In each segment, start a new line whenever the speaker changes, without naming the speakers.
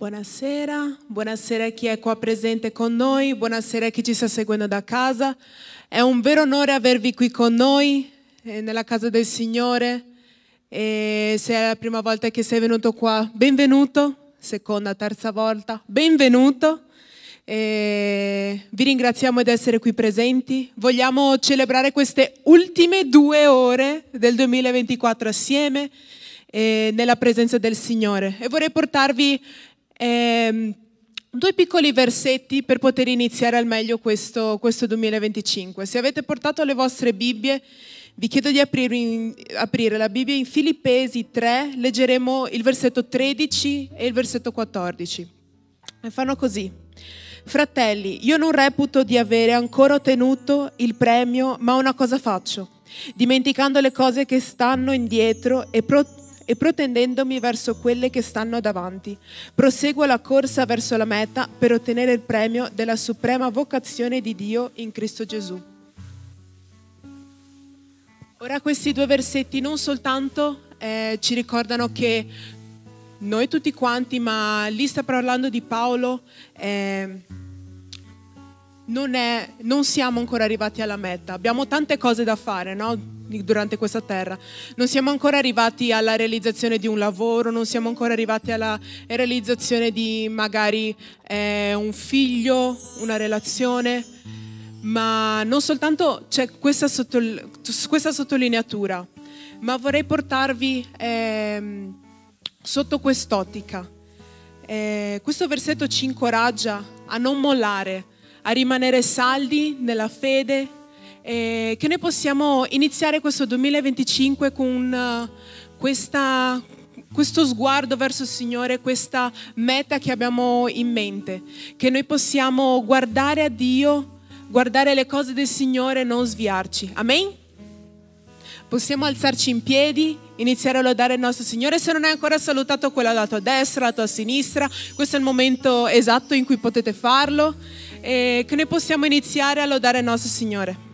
Buonasera, buonasera a chi è qua presente con noi, buonasera a chi ci sta seguendo da casa. È un vero onore avervi qui con noi, nella casa del Signore. E se è la prima volta che sei venuto qua, benvenuto. Seconda, terza volta, benvenuto. E vi ringraziamo di essere qui presenti. Vogliamo celebrare queste ultime 2 ore del 2024 assieme nella presenza del Signore. E vorrei portarvi 2 piccoli versetti per poter iniziare al meglio questo 2025. Se avete portato le vostre Bibbie, vi chiedo di aprire la Bibbia in Filippesi 3, leggeremo il versetto 13 e il versetto 14. E fanno così. Fratelli, io non reputo di avere ancora ottenuto il premio, ma una cosa faccio, dimenticando le cose che stanno indietro e protendendomi verso quelle che stanno davanti. Proseguo la corsa verso la meta per ottenere il premio della suprema vocazione di Dio in Cristo Gesù. Ora questi 2 versetti non soltanto ci ricordano che noi tutti quanti, ma lì sta parlando di Paolo, non siamo ancora arrivati alla meta. Abbiamo tante cose da fare, no? Durante questa terra. Non siamo ancora arrivati alla realizzazione di un lavoro, non siamo ancora arrivati alla realizzazione di magari un figlio, una relazione, ma non soltanto c'è questa sottolineatura, ma vorrei portarvi sotto quest'ottica. Questo versetto ci incoraggia a non mollare, a rimanere saldi nella fede, che noi possiamo iniziare questo 2025 con questo sguardo verso il Signore, questa meta che abbiamo in mente, che noi possiamo guardare a Dio, guardare le cose del Signore e non sviarci. Amen? Possiamo alzarci in piedi, iniziare a lodare il nostro Signore. Se non hai ancora salutato quella alla tua destra, alla tua sinistra, questo è il momento esatto in cui potete farlo, e che noi possiamo iniziare a lodare il nostro Signore.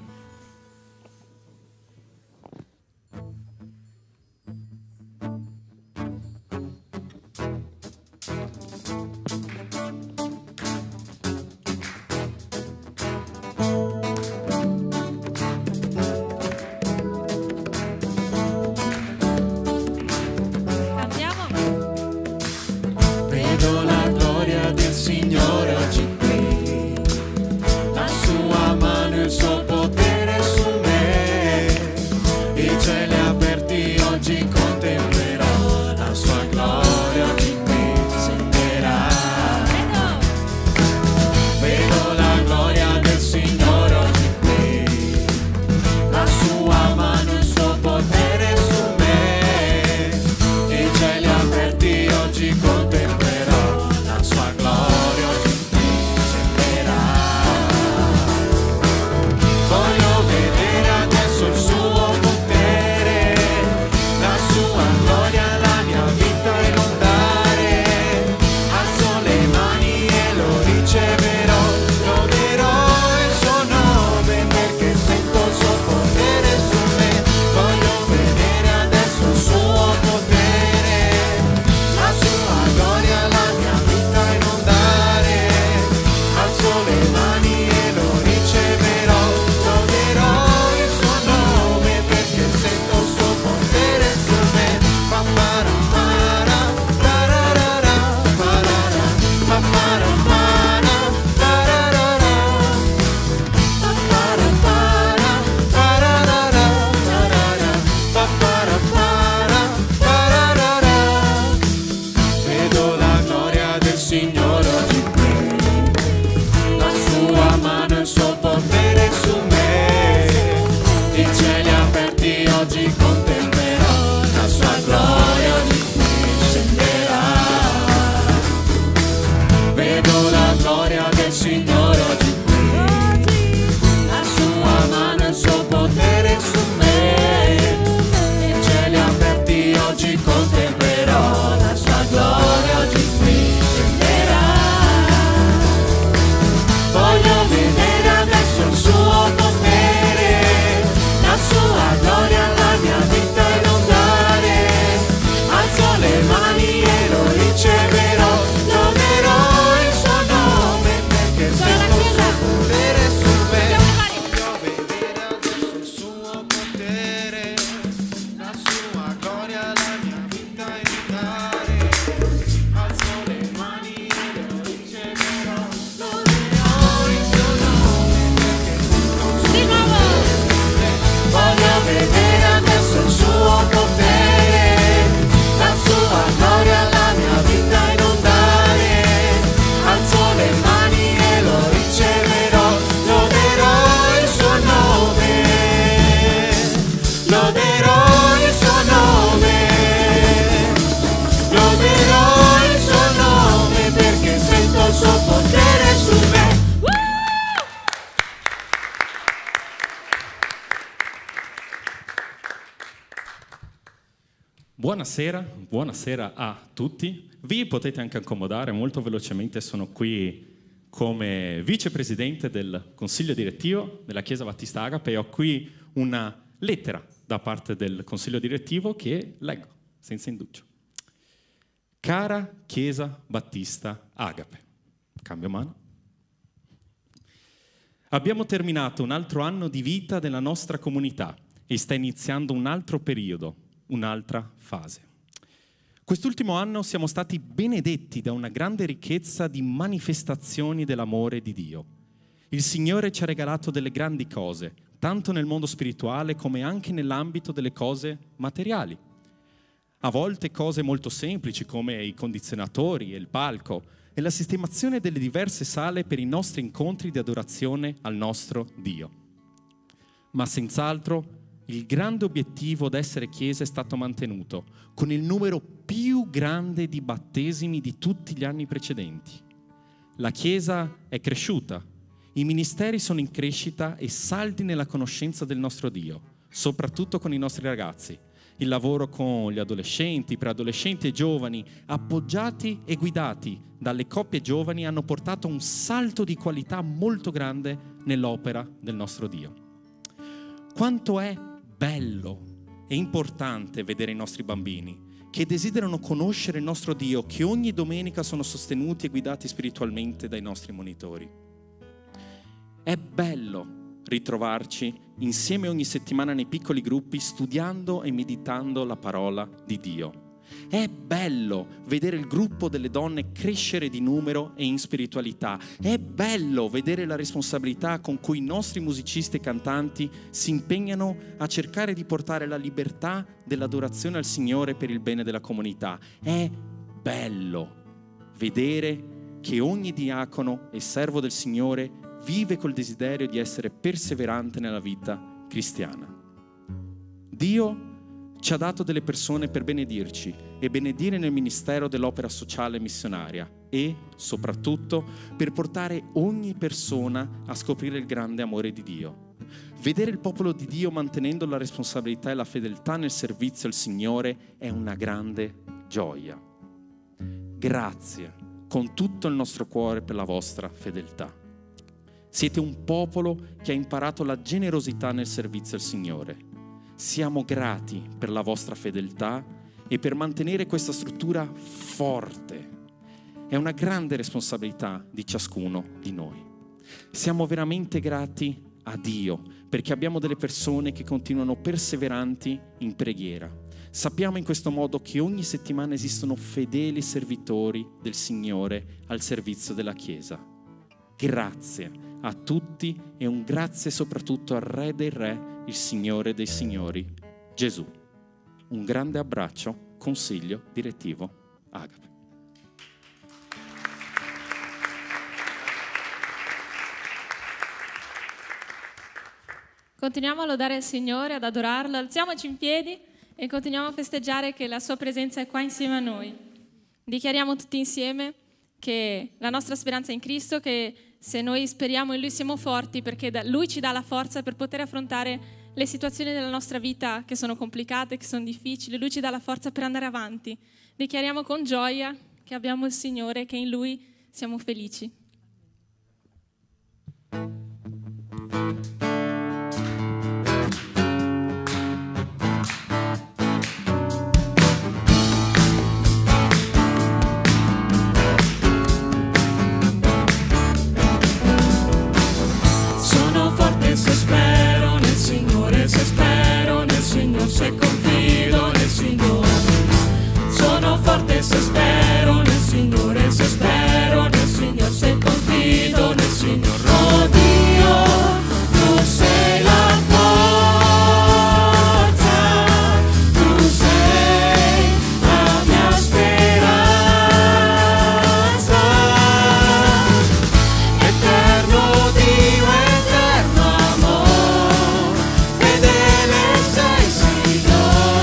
Buonasera a tutti. Vi potete anche accomodare molto velocemente, sono qui come vicepresidente del consiglio direttivo della Chiesa Battista Agape e ho qui una lettera da parte del consiglio direttivo che leggo senza indugio. Cara Chiesa Battista Agape, cambio mano. Abbiamo terminato un altro anno di vita della nostra comunità e sta iniziando un altro periodo, un'altra fase. Quest'ultimo anno siamo stati benedetti da una grande ricchezza di manifestazioni dell'amore di Dio. Il Signore ci ha regalato delle grandi cose, tanto nel mondo spirituale come anche nell'ambito delle cose materiali. A volte cose molto semplici come i condizionatori e il palco e la sistemazione delle diverse sale per i nostri incontri di adorazione al nostro Dio. Ma senz'altro il grande obiettivo d'essere Chiesa è stato mantenuto, con il numero più grande di battesimi di tutti gli anni precedenti. La Chiesa è cresciuta, i ministeri sono in crescita e saldi nella conoscenza del nostro Dio, soprattutto con i nostri ragazzi. Il lavoro con gli adolescenti, preadolescenti e giovani, appoggiati e guidati dalle coppie giovani, hanno portato un salto di qualità molto grande nell'opera del nostro Dio. Quanto è bello e importante vedere i nostri bambini che desiderano conoscere il nostro Dio, che ogni domenica sono sostenuti e guidati spiritualmente dai nostri monitori. È bello ritrovarci insieme ogni settimana nei piccoli gruppi studiando e meditando la parola di Dio. È bello vedere il gruppo delle donne crescere di numero e in spiritualità. È bello vedere la responsabilità con cui i nostri musicisti e cantanti si impegnano a cercare di portare la libertà dell'adorazione al Signore per il bene della comunità. È bello vedere che ogni diacono e servo del Signore vive col desiderio di essere perseverante nella vita cristiana. Dio ci ha dato delle persone per benedirci e benedire nel ministero dell'opera sociale e missionaria e, soprattutto, per portare ogni persona a scoprire il grande amore di Dio. Vedere il popolo di Dio mantenendo la responsabilità e la fedeltà nel servizio al Signore è una grande gioia. Grazie con tutto il nostro cuore per la vostra fedeltà. Siete un popolo che ha imparato la generosità nel servizio al Signore. Siamo grati per la vostra fedeltà e per mantenere questa struttura forte. È una grande responsabilità di ciascuno di noi. Siamo veramente grati a Dio perché abbiamo delle persone che continuano perseveranti in preghiera. Sappiamo in questo modo che ogni settimana esistono fedeli servitori del Signore al servizio della Chiesa. Grazie a tutti e un grazie soprattutto al Re dei Re, il Signore dei Signori, Gesù. Un grande abbraccio, consiglio direttivo Agape.
Continuiamo a lodare il Signore, ad adorarlo, alziamoci in piedi e continuiamo a festeggiare che la sua presenza è qua insieme a noi. Dichiariamo tutti insieme che la nostra speranza è in Cristo, che se noi speriamo in Lui siamo forti perché Lui ci dà la forza per poter affrontare le situazioni della nostra vita che sono complicate, che sono difficili. Lui ci dà la forza per andare avanti. Dichiariamo con gioia che abbiamo il Signore, che in Lui siamo felici.
Se spero nel Signore, se spero nel Signore, se confido nel Signore. Sono forte se spero nel Signore, se spero nel Signore, se confido nel Signore. Oh Dio, tu sei la forza, tu sei la mia speranza. Eterno Dio, eterno amore, fedele sei Signore.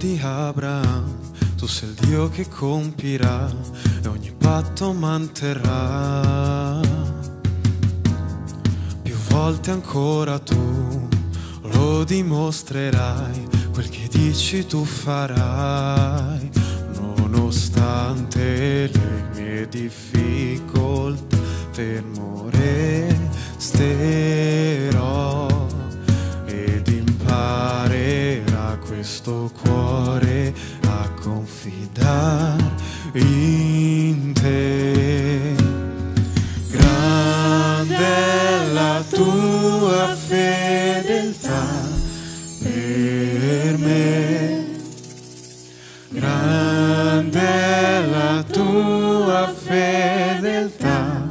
di Abraham, tu sei il Dio che compirà e ogni patto manterrà. Più volte ancora tu lo dimostrerai, quel che dici tu farai, nonostante le mie difficoltà, fermo resterò ed imparerà questo cuore a confidare in te. Grande è la tua fedeltà per me, grande è la tua fedeltà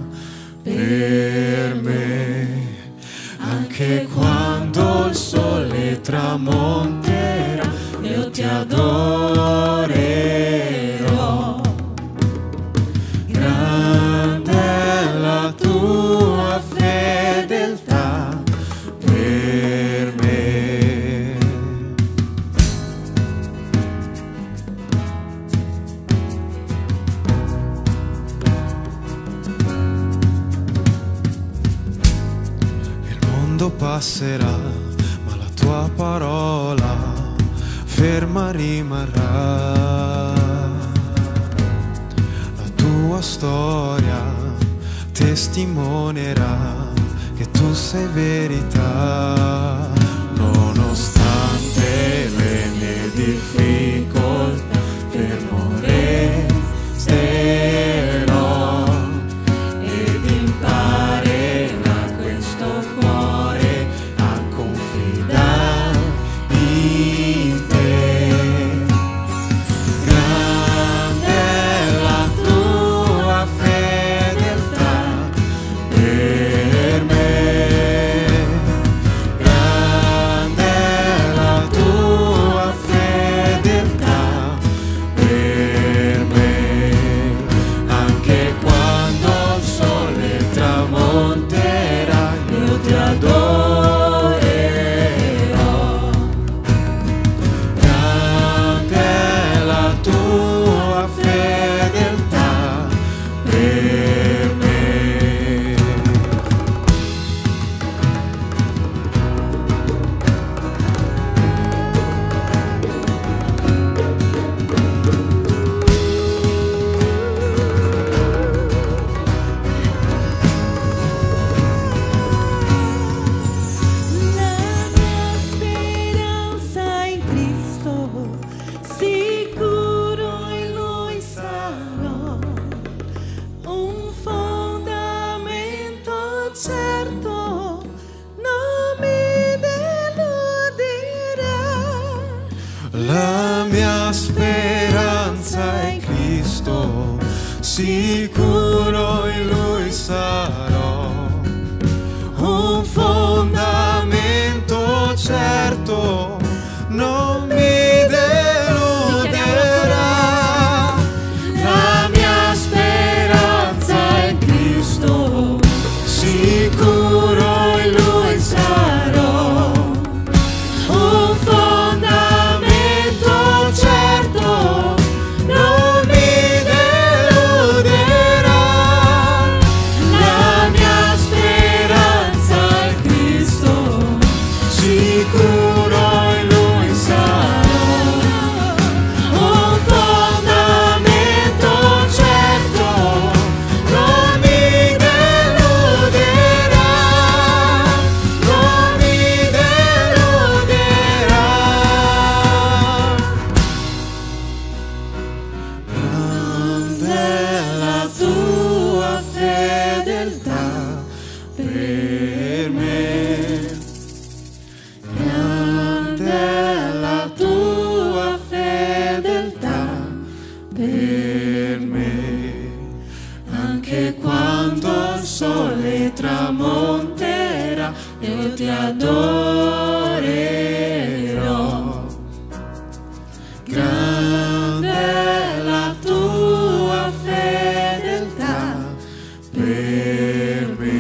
per me, anche quando il sole tramonterà io ti adorerò. Grande è la tua fedeltà per me. Il mondo passerà, ma la tua parola ferma rimarrà. La tua storia testimonierà che tu sei verità, nonostante le mie difficoltà, fermo resterò ed imparerà questo cuore a confidare in te. Grande è la tua fedeltà per me, grande è la tua fedeltà per me, anche quando il sole tramonterà io ti adorerò. Grande è la tua fedeltà per me.
La mia speranza in Cristo, sicuro in Lui sarò, un fondamento certo non mi deluderà.
La mia speranza è Cristo, sicuro in Lui sarò, un fondamento certo non mi deluderà. La mia speranza è Cristo, sicuro in Lui sarò, un fondamento certo non mi deluderà. La mia speranza è Cristo, sicuro in Lui sarò, un fondamento certo non mi deluderà, non mi deluderà. Grande è la tua fedeltà per me, grande è la tua fedeltà per me, anche quando il sole tramonterà io ti adorerò. Grande è la tua fedeltà per me.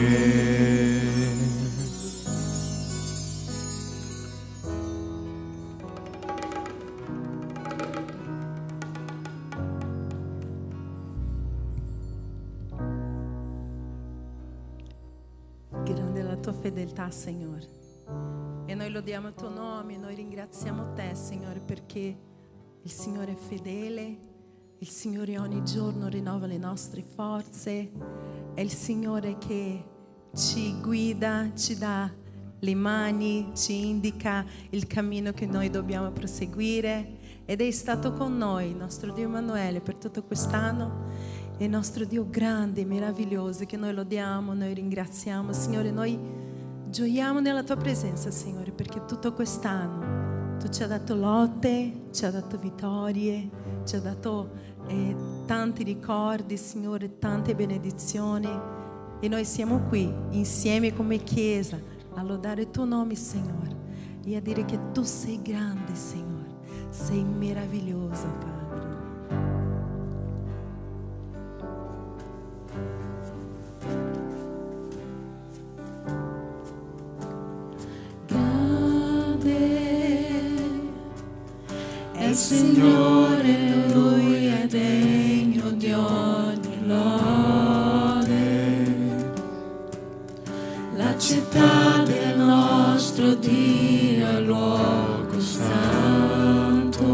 fedeltà, Signore. E noi lodiamo il tuo nome, noi ringraziamo te, Signore, perché il Signore è fedele, il Signore ogni giorno rinnova le nostre forze, è il Signore che ci guida, ci dà le mani, ci indica il cammino che noi dobbiamo proseguire, ed è stato con noi il nostro Dio Emanuele per tutto quest'anno, è il nostro Dio grande e meraviglioso che noi lodiamo, noi ringraziamo. Signore, noi gioiamo nella tua presenza, Signore, perché tutto quest'anno tu ci hai dato lotte, ci hai dato vittorie, ci hai dato tanti ricordi, Signore, tante benedizioni, e noi siamo qui insieme come Chiesa a lodare il tuo nome, Signore, e a dire che tu sei grande, Signore, sei meraviglioso, Padre.
Il Signore, Lui è degno di ogni lode. La città del nostro Dio è luogo santo.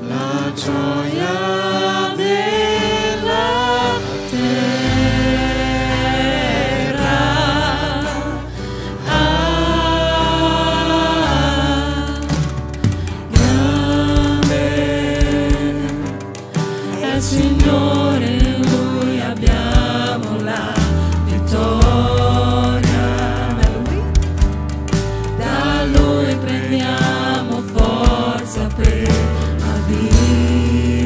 La gioia della terra. Signore, in Lui abbiamo la vittoria, da Lui prendiamo forza per la vita.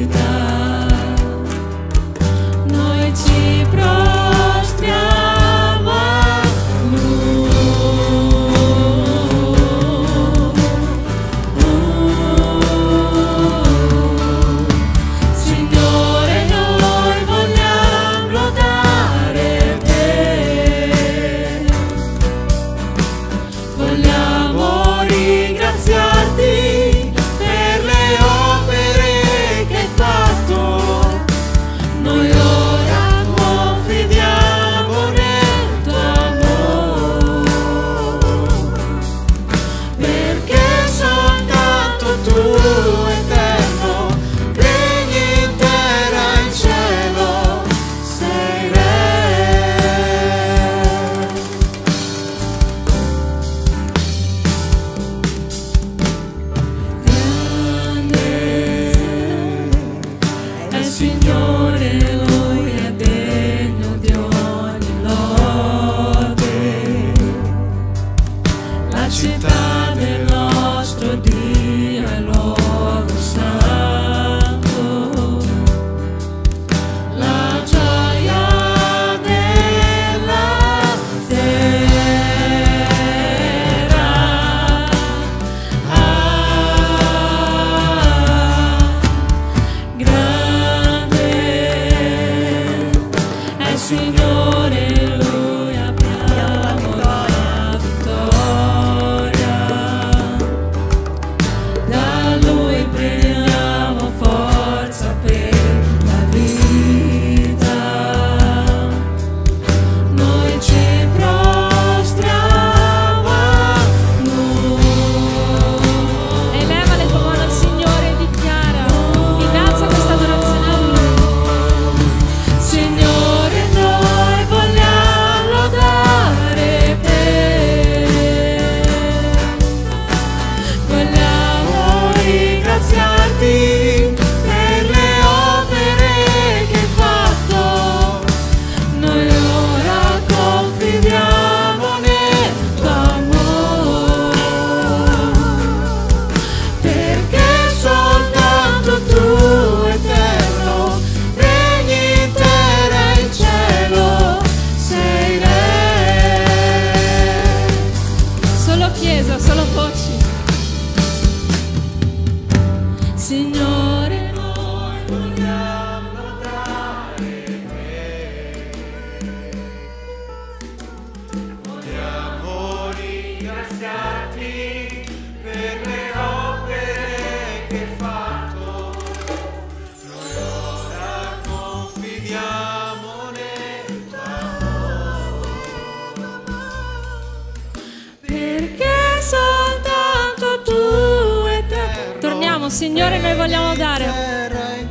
Signore, noi vogliamo dare.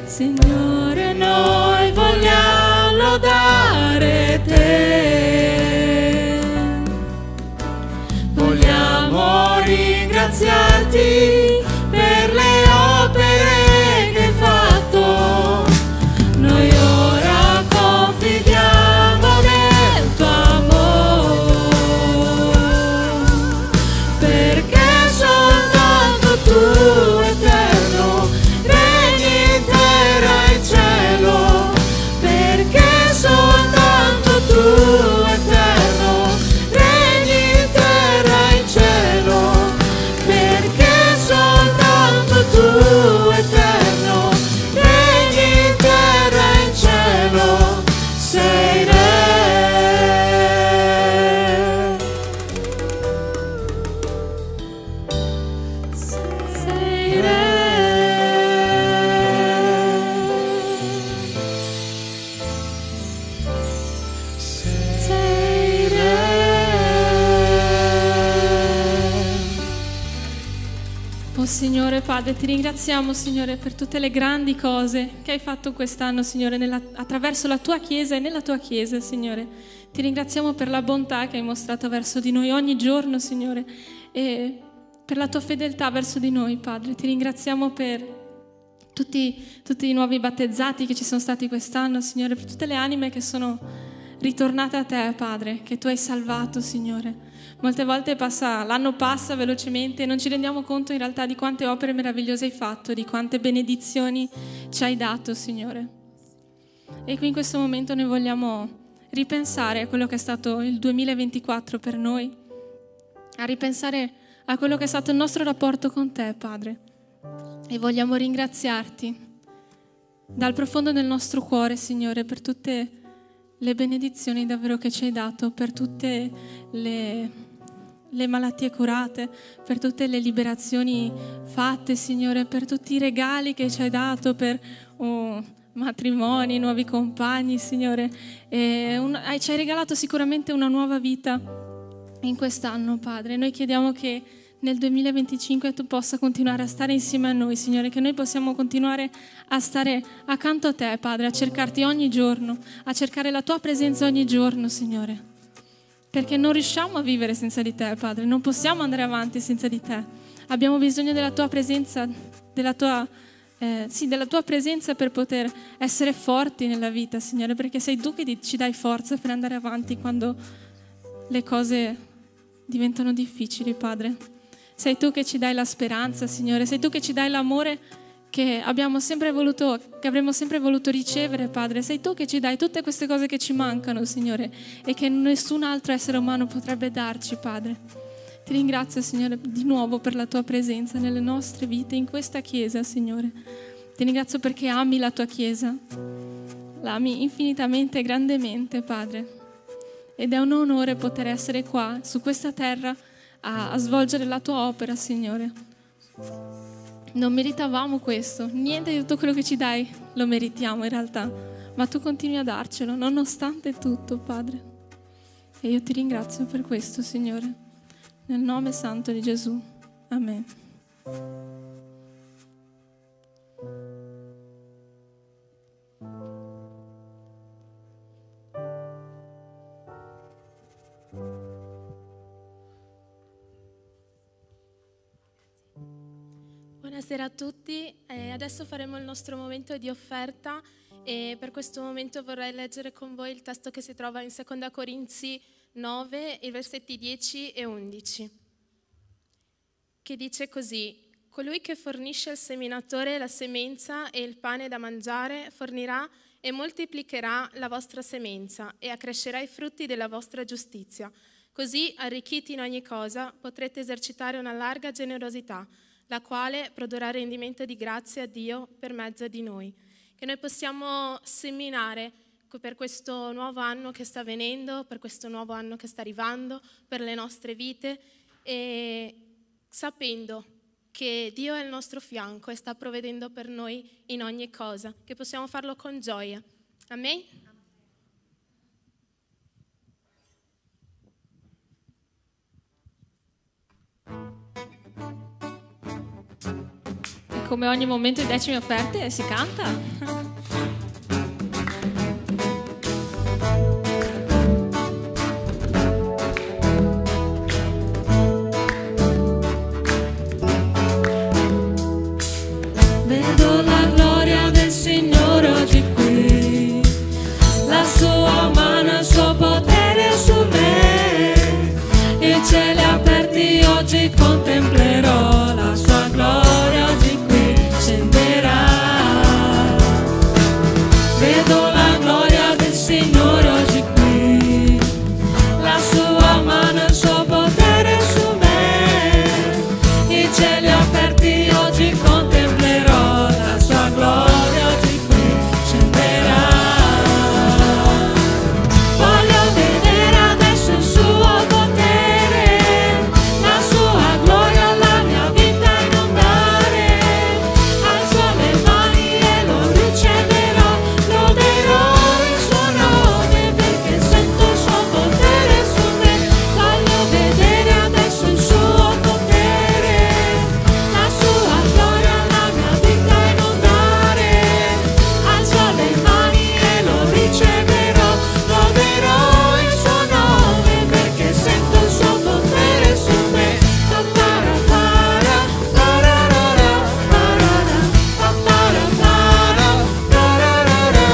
Signore, noi vogliamo lodare te. Vogliamo ringraziarti per le opere che hai fatto. Noi ora confidiamo nel tuo amore, perché soltanto tu eterno regni in terra e in cielo, perché soltanto tu eterno regni in terra e in cielo, perché soltanto tu eterno regni in terra e in cielo, sei re. Sei re. Sei re. Oh Signore Padre, ti ringraziamo, Signore, per tutte le grandi cose che hai fatto quest'anno, Signore, attraverso la tua Chiesa e nella tua Chiesa, Signore. Ti ringraziamo per la bontà che hai mostrato verso di noi ogni giorno, Signore, e per la tua fedeltà verso di noi, Padre. Ti ringraziamo per tutti i nuovi battezzati che ci sono stati quest'anno, Signore, per tutte le anime che sono ritornate a te, Padre, che tu hai salvato, Signore. Molte volte l'anno passa velocemente e non ci rendiamo conto in realtà di quante opere meravigliose hai fatto, di quante benedizioni ci hai dato, Signore. E qui in questo momento noi vogliamo ripensare a quello che è stato il 2024 per noi, a ripensare a quello che è stato il nostro rapporto con te, Padre. E vogliamo ringraziarti dal profondo del nostro cuore, Signore, per tutte le benedizioni davvero che ci hai dato, per tutte le malattie curate, per tutte le liberazioni fatte, Signore, per tutti i regali che ci hai dato, per matrimoni, nuovi compagni, Signore. Ci hai regalato sicuramente una nuova vita in quest'anno, Padre. Noi chiediamo che nel 2025 tu possa continuare a stare insieme a noi, Signore, che noi possiamo continuare a stare accanto a te, Padre, a cercarti ogni giorno, a cercare la tua presenza ogni giorno, Signore, perché non riusciamo a vivere senza di te, Padre, non possiamo andare avanti senza di te. Abbiamo bisogno della tua presenza, della tua presenza per poter essere forti nella vita, Signore, perché sei tu che ci dai forza per andare avanti quando le cose diventano difficili, Padre. Sei tu che ci dai la speranza, Signore, sei tu che ci dai l'amore che avremmo sempre voluto ricevere, Padre. Sei tu che ci dai tutte queste cose che ci mancano, Signore, e che nessun altro essere umano potrebbe darci, Padre. Ti ringrazio, Signore, di nuovo per la tua presenza nelle nostre vite, in questa Chiesa, Signore. Ti ringrazio perché ami la tua Chiesa, l'ami infinitamente e grandemente, Padre. Ed è un onore poter essere qua, su questa terra, a svolgere la tua opera, Signore. Non meritavamo questo, niente di tutto quello che ci dai lo meritiamo in realtà, ma tu continui a darcelo nonostante tutto, Padre. E io ti ringrazio per questo, Signore, nel nome santo di Gesù. Amen.
Buonasera a tutti, adesso faremo il nostro momento di offerta e per questo momento vorrei leggere con voi il testo che si trova in 2 Corinzi 9, i versetti 10 e 11, che dice così: colui che fornisce al seminatore la semenza e il pane da mangiare fornirà e moltiplicherà la vostra semenza e accrescerà i frutti della vostra giustizia. Così, arricchiti in ogni cosa, potrete esercitare una larga generosità, la quale produrrà rendimento di grazia a Dio per mezzo di noi. Che noi possiamo seminare per questo nuovo anno che sta venendo, per questo nuovo anno che sta arrivando, per le nostre vite, e sapendo che Dio è al nostro fianco e sta provvedendo per noi in ogni cosa, che possiamo farlo con gioia. Amen?
come ogni momento di decime offerte, si canta.
Vedo la gloria del Signore oggi qui, la sua mano, il suo potere su me, i cieli aperti oggi contemplerò, la sua gloria oggi qui scenderà. Vedo la gloria del Signore oggi qui, la sua mano, il suo potere su me, i cieli aperti oggi contemplerò, la sua gloria oggi qui scenderà. Voglio vedere adesso il suo potere, la sua gloria, la mia vita inondare. Alzo le mani e lo riceverò, loderò il suo nome perché sento il suo potere su me. Voglio vedere adesso il suo potere, la sua gloria, la mia vita inondare. Alzo le mani e lo riceverò, loderò il suo nome perché sento il suo potere su me. Papara para, pararara, parara, papara para, pararara,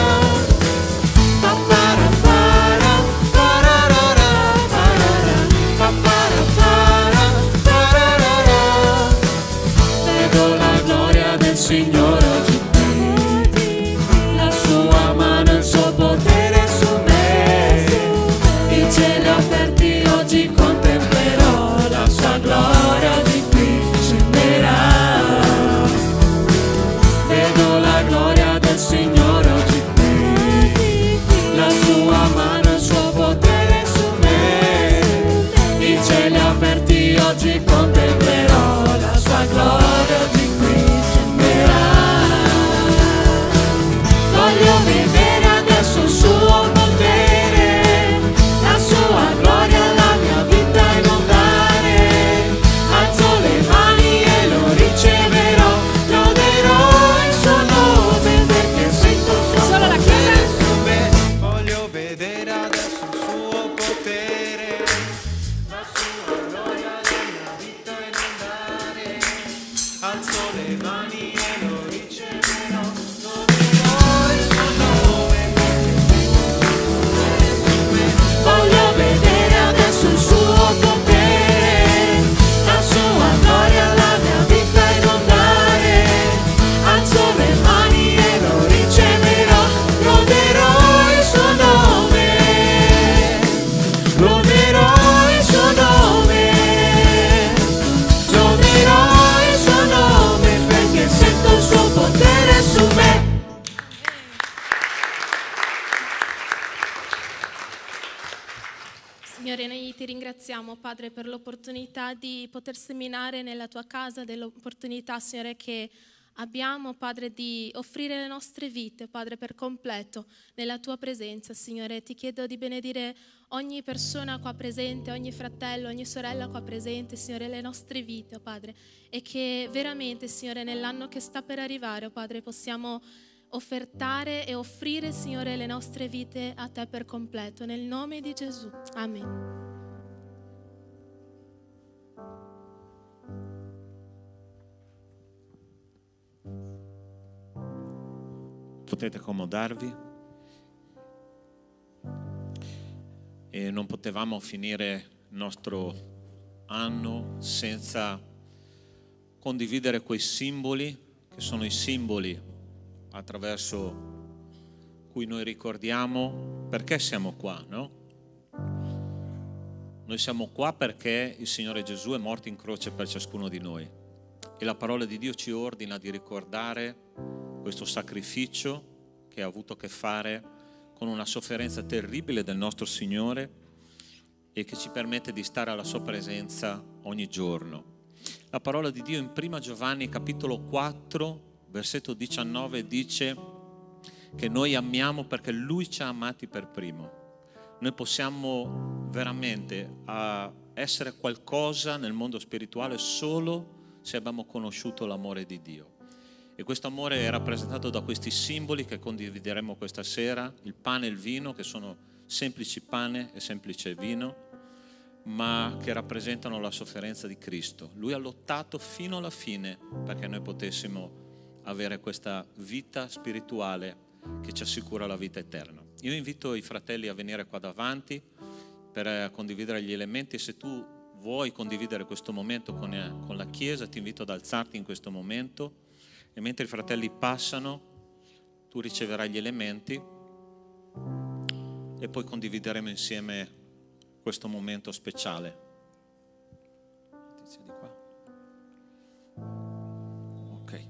papara para, pararara, parara, papara para, pararara. Vedo la gloria del Signore oggi qui, la sua mano, il suo potere su me, i cieli aperti oggi contemplerò, la sua gloria oggi qui scenderà. Vedo la gloria del Signore oggi qui, la sua mano, il suo potere su me, i cieli aperti oggi contemplerò, la sua gloria oggi qui scenderà. Voglio vedere adesso il suo potere, la sua gloria, la mia vita inondare. Alzo le mani e lo riceverò, loderò il suo nome perché sento il suo potere su me.
Voglio vedere adesso il suo potere, la sua gloria, la mia vita inondare. Alzo le mani e lo riceverò, loderò il suo nome perché sento il suo potere su me.
Voglio vedere adesso il suo potere, la sua gloria, la mia vita inondare. Alzo le mani e lo riceverò, loderò il suo nome, loderò il suo nome, loderò il suo nome perché sento il suo potere su me.
Signore, noi ti ringraziamo, Padre, per l'opportunità di poter seminare nella tua casa, dell'opportunità, Signore, che abbiamo, Padre, di offrire le nostre vite, Padre, per completo nella tua presenza. Signore, ti chiedo di benedire ogni persona qua presente, ogni fratello, ogni sorella qua presente, Signore, le nostre vite, oh Padre, e che veramente, Signore, nell'anno che sta per arrivare, oh Padre, possiamo offertare e offrire, Signore, le nostre vite a te per completo, nel nome di Gesù. Amen.
Potete accomodarvi. E non potevamo finire il nostro anno senza condividere quei simboli che sono i simboli attraverso cui noi ricordiamo perché siamo qua, no? Noi siamo qua perché il Signore Gesù è morto in croce per ciascuno di noi e la parola di Dio ci ordina di ricordare questo sacrificio che ha avuto a che fare con una sofferenza terribile del nostro Signore e che ci permette di stare alla sua presenza ogni giorno. La parola di Dio in 1 Giovanni capitolo 4 versetto 19 dice che noi amiamo perché Lui ci ha amati per primo. Noi possiamo veramente essere qualcosa nel mondo spirituale solo se abbiamo conosciuto l'amore di Dio. E questo amore è rappresentato da questi simboli che condivideremo questa sera, il pane e il vino, che sono semplici pane e semplice vino, ma che rappresentano la sofferenza di Cristo. Lui ha lottato fino alla fine perché noi potessimo avere questa vita spirituale che ci assicura la vita eterna. Io invito i fratelli a venire qua davanti per condividere gli elementi. Se tu vuoi condividere questo momento con la Chiesa, ti invito ad alzarti in questo momento, e mentre i fratelli passano tu riceverai gli elementi e poi condivideremo insieme questo momento speciale. Di qua. Ok.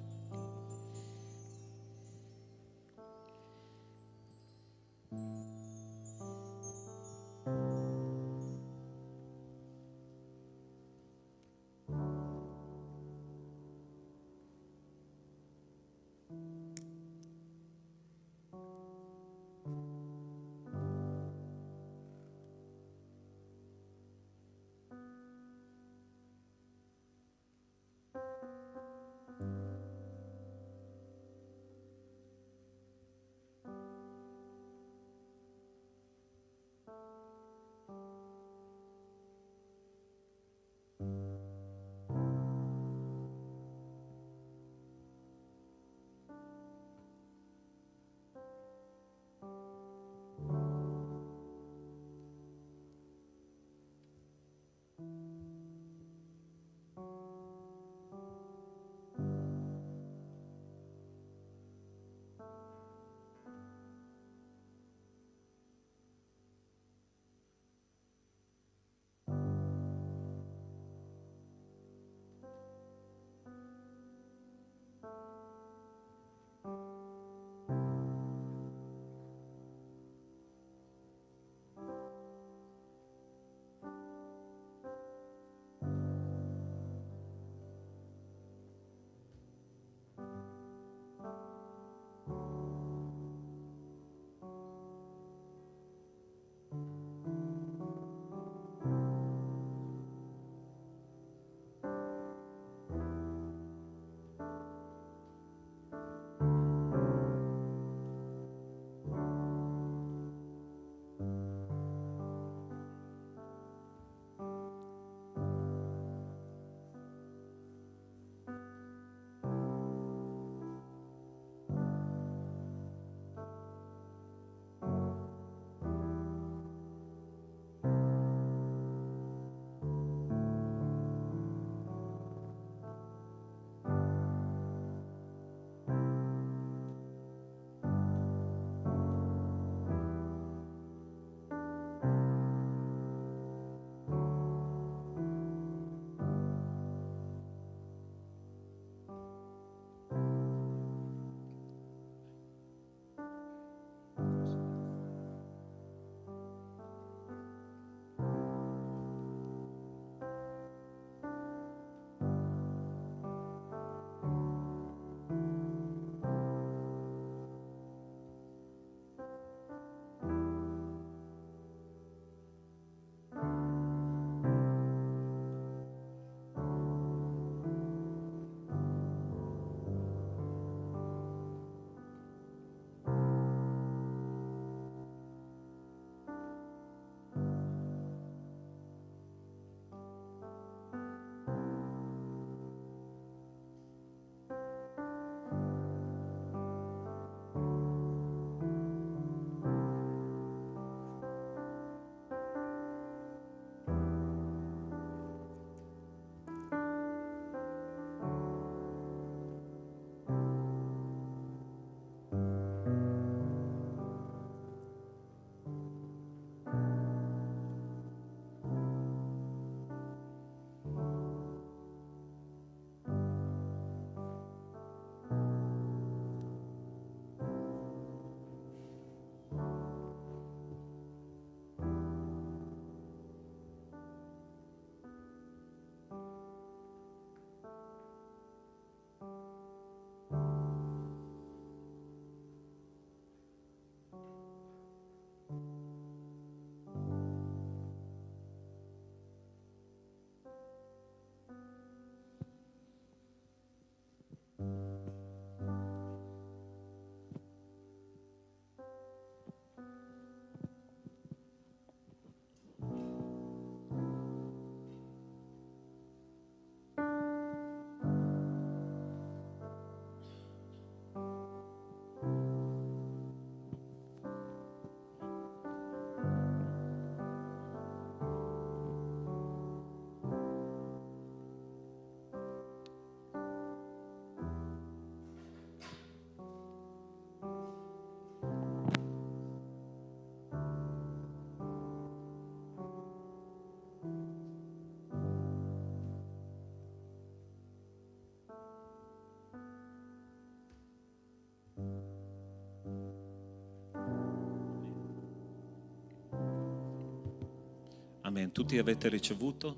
Amen. Tutti avete ricevuto?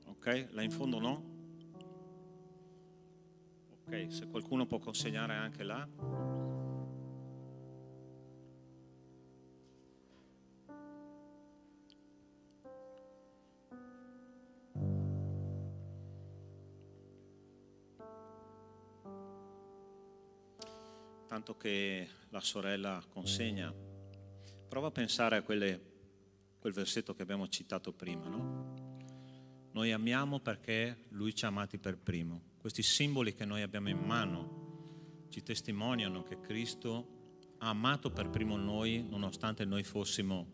Ok, là in fondo no? Ok, se qualcuno può consegnare anche là. Tanto che la sorella consegna, prova a pensare a quel versetto che abbiamo citato prima, no? Noi amiamo perché Lui ci ha amati per primo. Questi simboli che noi abbiamo in mano ci testimoniano che Cristo ha amato per primo noi, nonostante noi fossimo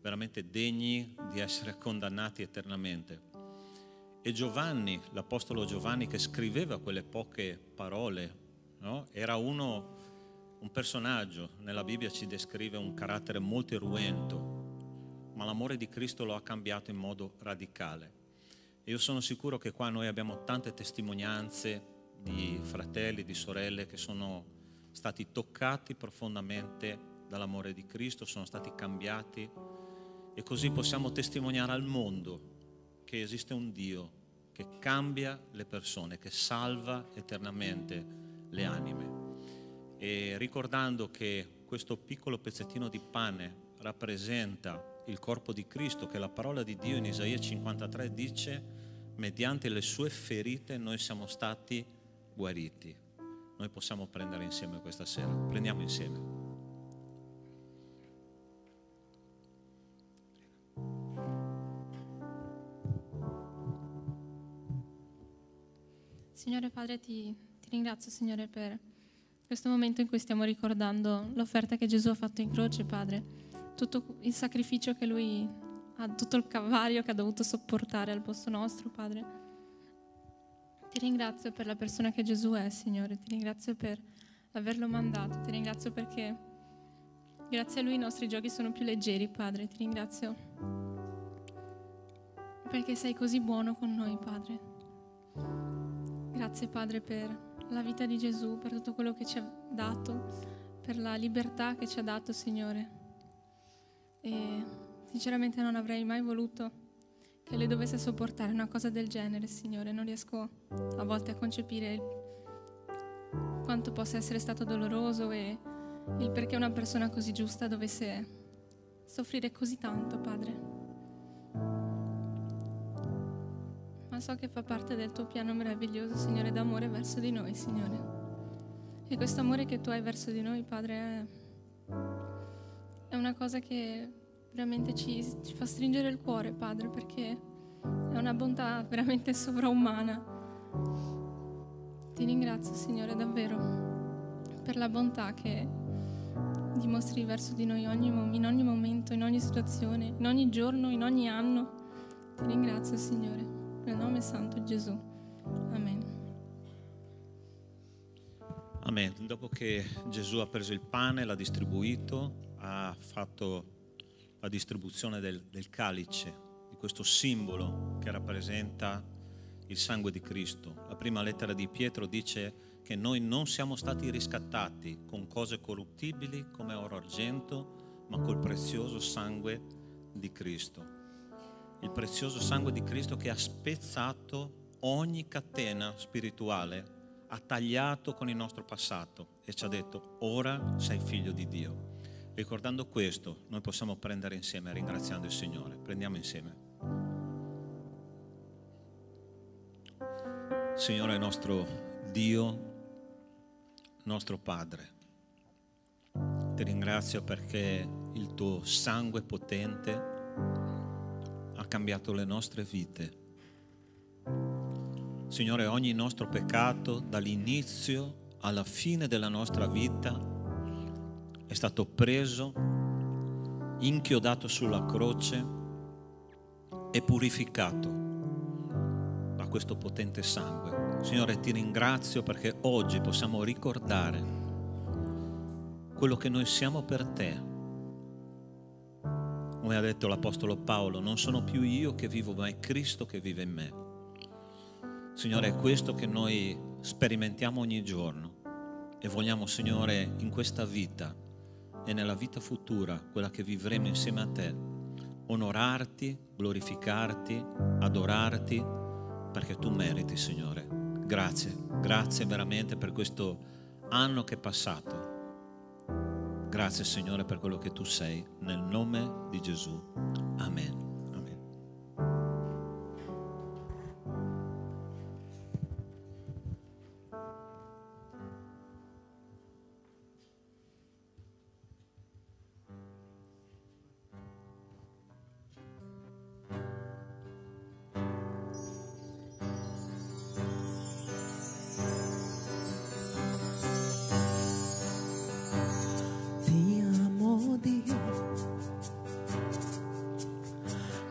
veramente degni di essere condannati eternamente. E Giovanni, l'apostolo Giovanni, che scriveva quelle poche parole, no? Era un personaggio, nella Bibbia ci descrive un carattere molto irruento, ma l'amore di Cristo lo ha cambiato in modo radicale. E io sono sicuro che qua noi abbiamo tante testimonianze di fratelli, di sorelle che sono stati toccati profondamente dall'amore di Cristo, sono stati cambiati, e così possiamo testimoniare al mondo che esiste un Dio che cambia le persone, che salva eternamente le anime. E ricordando che questo piccolo pezzettino di pane rappresenta il corpo di Cristo, che la parola di Dio in Isaia 53 dice: mediante le sue ferite noi siamo stati guariti. Noi possiamo prendere insieme questa sera. Prendiamo insieme.
Signore Padre, ti ringrazio, Signore, per questo momento in cui stiamo ricordando l'offerta che Gesù ha fatto in croce, Padre, tutto il sacrificio che Lui ha, tutto il calvario che ha dovuto sopportare al posto nostro, Padre. Ti ringrazio per la persona che Gesù è, Signore, ti ringrazio per averlo mandato, ti ringrazio perché grazie a Lui i nostri giochi sono più leggeri, Padre, ti ringrazio perché sei così buono con noi, Padre. Grazie, Padre, per la vita di Gesù, per tutto quello che ci ha dato, per la libertà che ci ha dato, Signore. E sinceramente non avrei mai voluto che Lui dovesse sopportare una cosa del genere, Signore. Non riesco a volte a concepire quanto possa essere stato doloroso e il perché una persona così giusta dovesse soffrire così tanto, Padre. Ma so che fa parte del tuo piano meraviglioso, Signore, d'amore verso di noi, Signore. E questo amore che tu hai verso di noi, Padre, è una cosa che veramente ci fa stringere il cuore, Padre, perché è una bontà veramente sovraumana. Ti ringrazio, Signore, davvero per la bontà che dimostri verso di noi in ogni momento, in ogni situazione, in ogni giorno, in ogni anno. Ti ringrazio, Signore, nel nome santo di Gesù. Amen.
Amen. Dopo che Gesù ha preso il pane, l'ha distribuito, ha fatto la distribuzione del calice, di questo simbolo che rappresenta il sangue di Cristo. La prima lettera di Pietro dice che noi non siamo stati riscattati con cose corruttibili come oro e argento, ma col prezioso sangue di Cristo. Il prezioso sangue di Cristo che ha spezzato ogni catena spirituale, ha tagliato con il nostro passato e ci ha detto: ora sei figlio di Dio. Ricordando questo, noi possiamo prendere insieme, ringraziando il Signore. Prendiamo insieme. Signore nostro Dio, nostro Padre, ti ringrazio perché il tuo sangue potente ha cambiato le nostre vite. Signore, ogni nostro peccato, dall'inizio alla fine della nostra vita, è stato preso, inchiodato sulla croce e purificato da questo potente sangue. Signore, ti ringrazio perché oggi possiamo ricordare quello che noi siamo per te. Come ha detto l'Apostolo Paolo, non sono più io che vivo, ma è Cristo che vive in me. Signore, è questo che noi sperimentiamo ogni giorno e vogliamo, Signore, in questa vita e nella vita futura, quella che vivremo insieme a te, onorarti, glorificarti, adorarti, perché tu meriti, Signore. Grazie, grazie veramente per questo anno che è passato. Grazie, Signore, per quello che tu sei, nel nome di Gesù. Amen.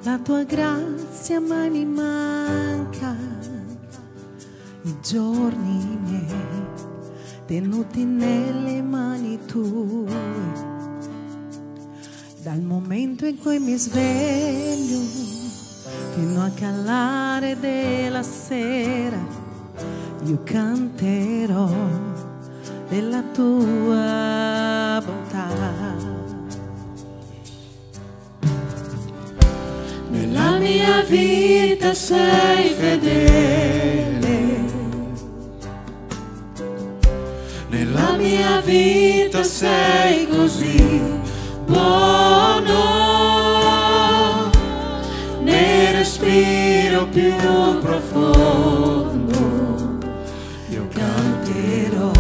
La tua grazia mai mi manca, i giorni miei tenuti nelle mani tue. Dal momento in cui mi sveglio fino a calare della sera, io canterò della tua bontà.
Nella mia vita sei fedele, nella mia vita sei così buono, nel respiro più profondo io canterò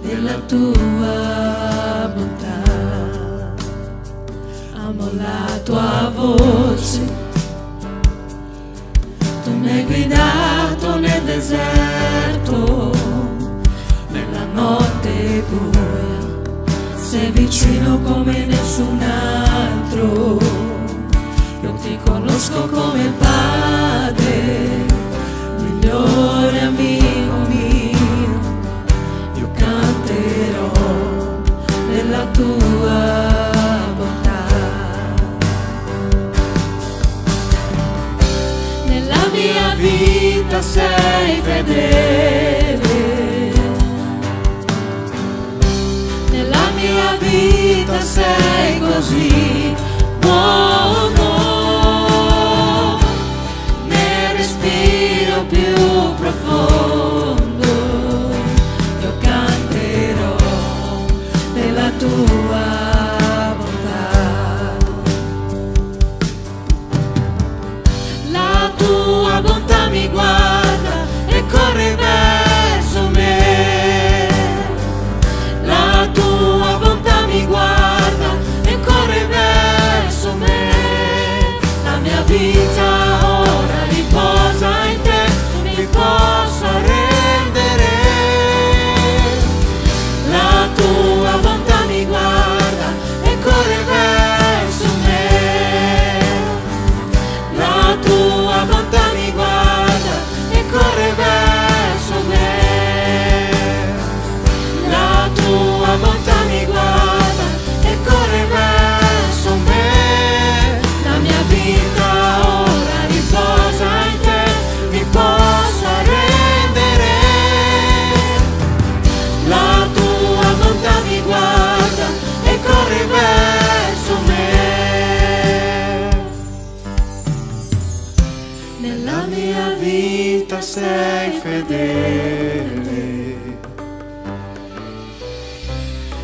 della tua bontà. Amo la tua voce, tu mi hai guidato nel deserto, nella notte buia, sei vicino come nessun altro. Io ti conosco come il Padre, migliore amico mio, io canterò della tua mia vita sei fedele, nella mia vita sei così buono, nel respiro più profondo io canterò della tua bontà mi guarda e corre verso me. La tua bontà mi guarda e corre verso me. La mia vita ora riposa in te, mi posso arrendere. La tua bontà mi guarda e corre verso me. La tua bontà mi guarda e corre verso me. La tua bontà mi guarda e corre verso me. La mia vita ora riposa in te, mi posso arrendere. La tua bontà mi guarda e corre verso me. Nella mia vita sei fedele,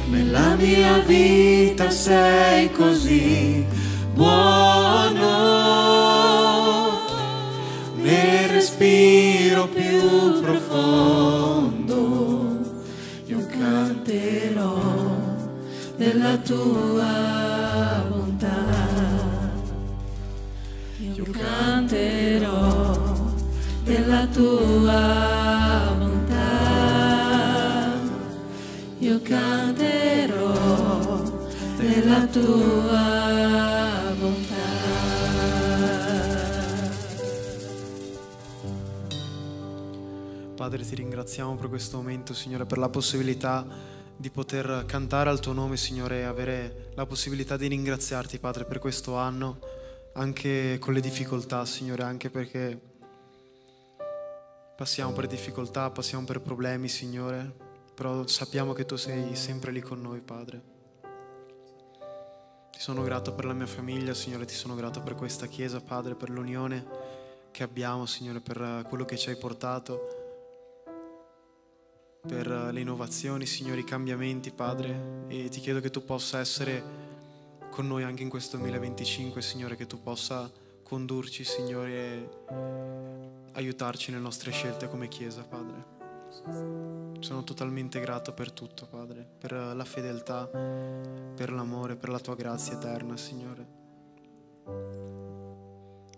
nella mia vita sei così buono, nel respiro più profondo io canterò della tua bontà. Io canterò della tua bontà, io canterò della tua bontà.
Padre, ti ringraziamo per questo momento, Signore, per la possibilità di poter cantare al tuo nome, Signore, e avere la possibilità di ringraziarti, Padre, per questo anno, anche con le difficoltà, Signore, anche perché passiamo per difficoltà, passiamo per problemi, Signore, però sappiamo che tu sei sempre lì con noi, Padre. Ti sono grato per la mia famiglia, Signore, ti sono grato per questa chiesa, Padre, per l'unione che abbiamo, Signore, per quello che ci hai portato, per le innovazioni, Signore, i cambiamenti, Padre, e ti chiedo che tu possa essere con noi anche in questo 2025, Signore, che tu possa condurci, Signore, e aiutarci nelle nostre scelte come chiesa, Padre. Sono totalmente grato per tutto, Padre, per la fedeltà, per l'amore, per la tua grazia eterna, Signore,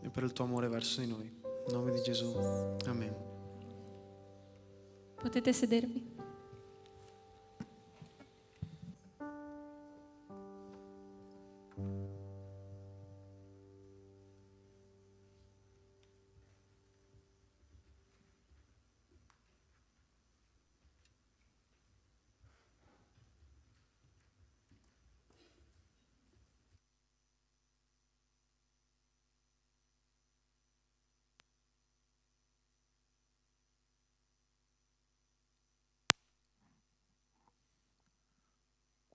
e per il tuo amore verso di noi. In nome di Gesù. Amen.
Potete sedervi.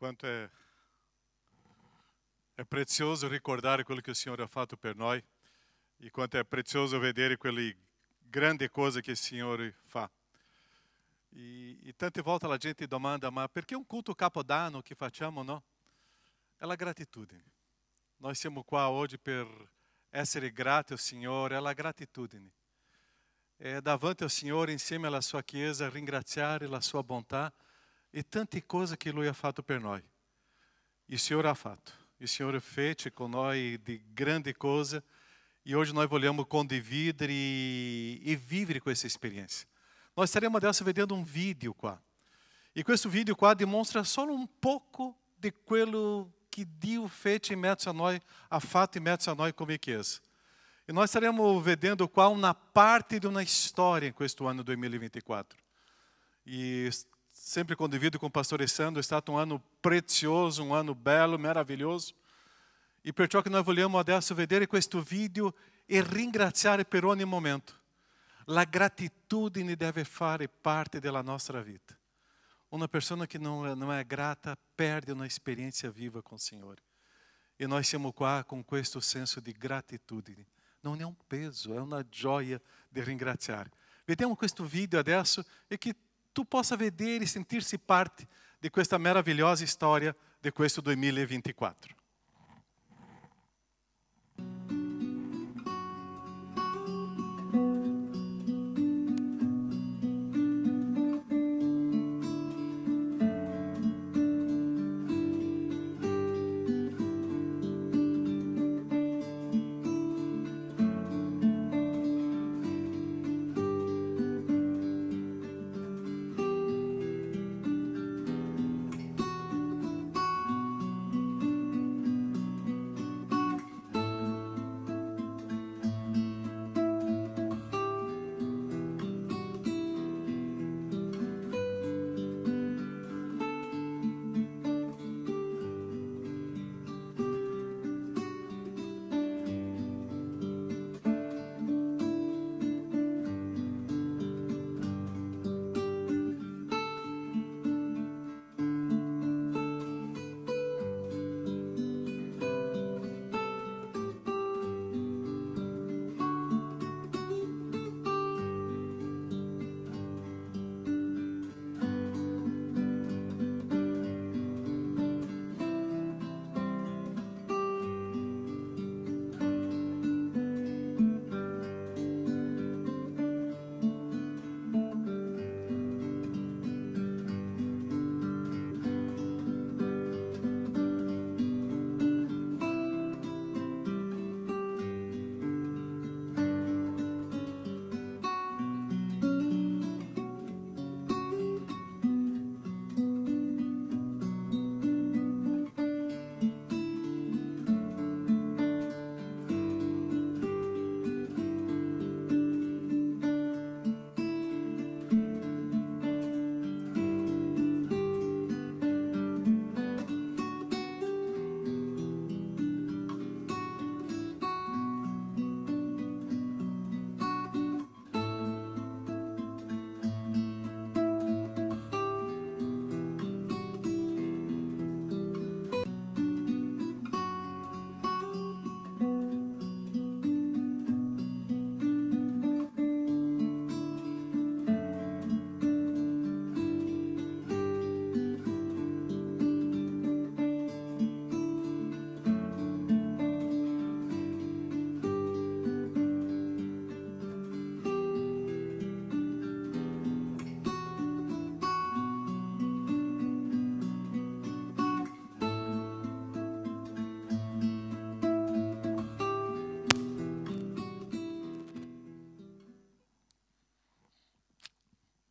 Quanto é prezioso ricordare quello che il Signore ha fatto per noi e quanto è prezioso vedere quelle grandi cose che il Signore fa. E tante volte la gente domanda, ma perché un culto capodanno che facciamo, no? È la gratitudine. Noi siamo qua oggi per essere grati al Signore, è la gratitudine. È davanti al Signore, insieme alla sua Chiesa, ringraziare la sua bontà e tante cose che Lui ha fatto per noi. Il Signore ha fatto. Il Signore fece con noi di grandi cose e oggi noi vogliamo condividere e vivere questa esperienza. Nós staremo adesso vedendo un video qua. E questo video qua dimostra solo un poco di quello che Dio fece in mezzo a noi, ha fatto in mezzo a noi come Chiesa. E nós staremo vedendo qua una parte di una storia in questo anno 2024. E sempre condivido com o pastor Essandro, è stato un anno prezioso, un anno bello, meraviglioso. E perciò che noi vogliamo adesso vedere questo video e ringraziare per ogni momento. La gratitudine deve fare parte della nostra vita. Una persona che non è grata perde una esperienza viva con il Signore. E noi siamo qua con questo senso di gratitudine. Non è un peso, è una gioia di ringraziare. Vediamo questo video adesso e che tu possa vedere e sentirsi parte di questa meravigliosa storia di questo 2024.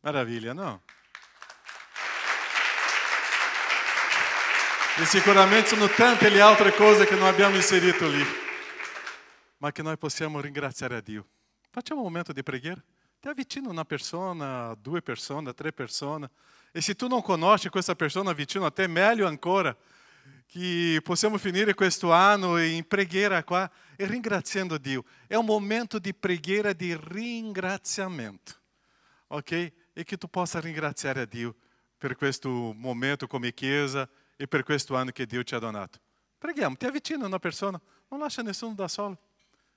Maravilha, não? E sicuramente sono tante le altre cose che non abbiamo inserito lì, ma che noi possiamo ringraziare a Dio. Facciamo un momento di preghiera. Ti avvicina una persona, 2 persone, 3 persone. E se tu non conosci questa persona vicino a te, meglio ancora, che possiamo finire questo anno in preghiera qua e ringraziando Dio. È un momento di preghiera di ringraziamento, ok? E che tu possa ringraziare a Dio per questo momento come Chiesa e per questo anno che Dio ti ha donato. Preghiamo, ti avvicina una persona, non lascia nessuno da solo.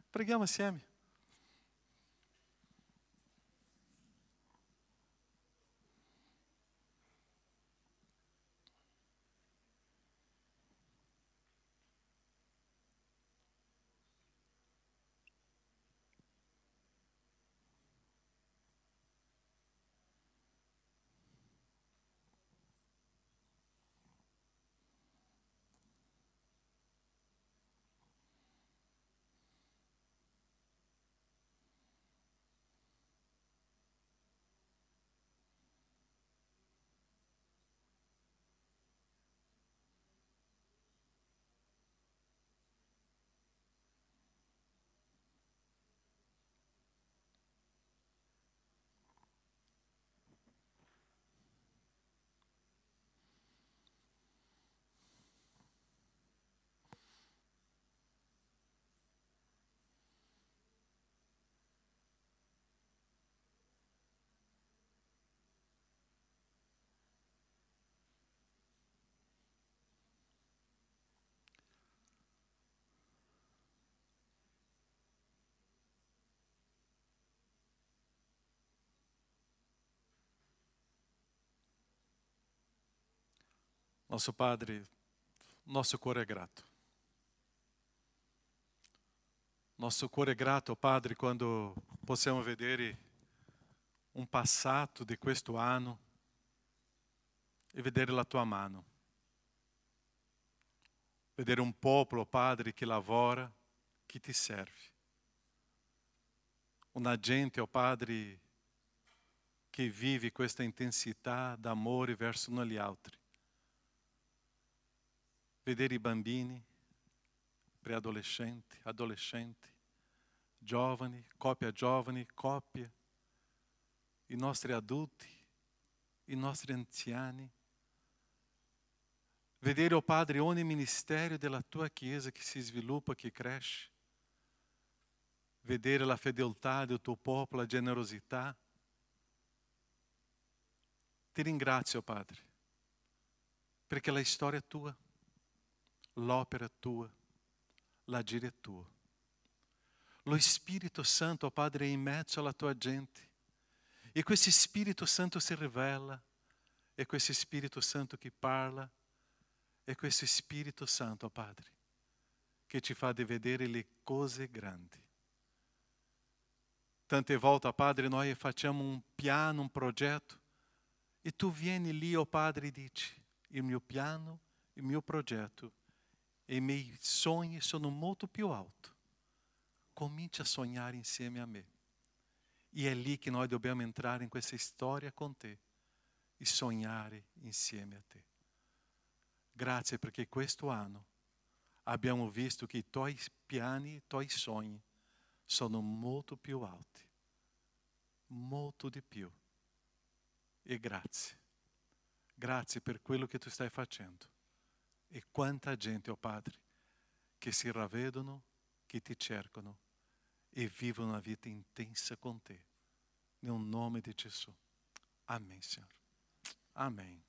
Preghiamo assieme. Nosso Padre, nosso cuore è grato. Nosso cuore è grato, Padre, quando possiamo vedere un passato di questo anno e vedere la tua mano. Vedere un popolo, Padre, che lavora, che ti serve. Una gente, oh Padre, che vive questa intensità d'amore verso noi gli altri. Vedere i bambini, preadolescenti, adolescenti, giovani, coppie, i nostri adulti, i nostri anziani. Vedere, oh Padre, ogni ministério della tua Chiesa che si sviluppa, che cresce. Vedere la fedeltà del tuo popolo, la generosità. Ti ringrazio, Padre, perché la storia è tua. L'opera è tua, l'agire è tuo. Lo Spirito Santo, oh Padre, è in mezzo alla tua gente. E questo Spirito Santo si rivela, è questo Spirito Santo che parla, è questo Spirito Santo, oh Padre, che ci fa di vedere le cose grandi. Tante volte, oh Padre, noi facciamo un piano, un progetto, e tu vieni lì, oh Padre, e dici, il mio piano, il mio progetto, e i miei sogni sono molto più alti. Cominci a sognare insieme a me. E è lì che noi dobbiamo entrare in questa storia con te e sognare insieme a te. Grazie perché questo anno abbiamo visto che i tuoi piani, i tuoi sogni sono molto più alti, molto di più. E grazie. Grazie per quello che tu stai facendo. E quanta gente, oh Padre, che si ravvedono, che ti cercano e vivono una vita intensa con te. Nel nome di Gesù. Amém, Senhor. Amém.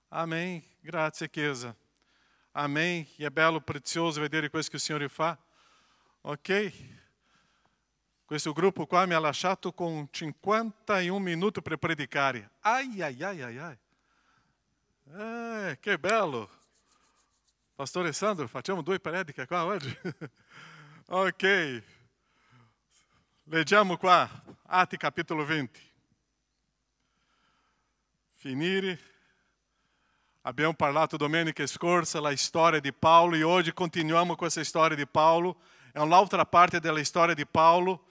Amém. Grazie, Chiesa. Amém. E è bello, prezioso vedere questo che il Signore fa. Ok? Questo gruppo qua mi ha lasciato con 51 minuti per predicare. Ai, ai, ai, ai, ai. Che bello. Pastore Sandro, facciamo 2 prediche qua oggi? Ok. Leggiamo qua, Atti capitolo 20. Finire. Abbiamo parlato domenica scorsa la storia di Paolo e oggi continuiamo questa storia di Paolo. È un'altra parte della storia di Paolo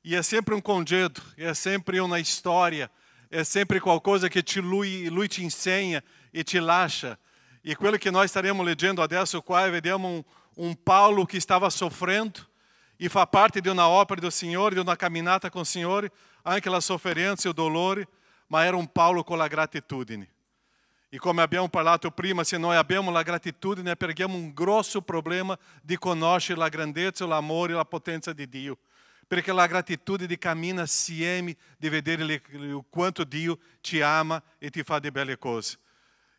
e è sempre un congedo, è sempre una storia, è sempre qualcosa che lui ci insegna e ci lascia. E quello che noi staremo leggendo adesso qua, vediamo un Paulo che stava soffrendo e fa parte di una opera del Signore, di una camminata con il Signore, anche la sofferenza e il dolore, ma era un Paulo con la gratitudine. E come abbiamo parlato prima, se noi abbiamo la gratitudine, perdiamo un grosso problema di conoscere la grandezza, l'amore e la potenza di Dio. Perché la gratitudine cammina assieme di vedere o quanto Dio ti ama e ti fa de belle cose.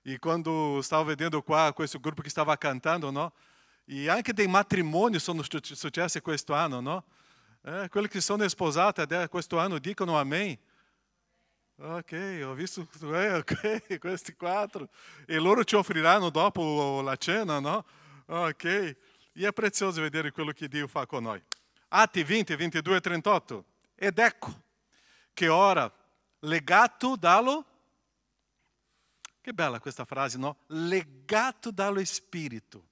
E quando stavo vedendo qua questo gruppo che stava cantando, no? E anche dei matrimoni sono successi questo anno, no? Quelli che sono sposati questo anno dicono amém. Ok, ho visto, ok, questi 4. E loro ci offriranno dopo la cena, no? Ok. E è prezioso vedere quello che Dio fa con noi. Atti 20, 22 e 38. Ed ecco che ora, legato dallo... Che bella questa frase, no? Legato dallo Spirito.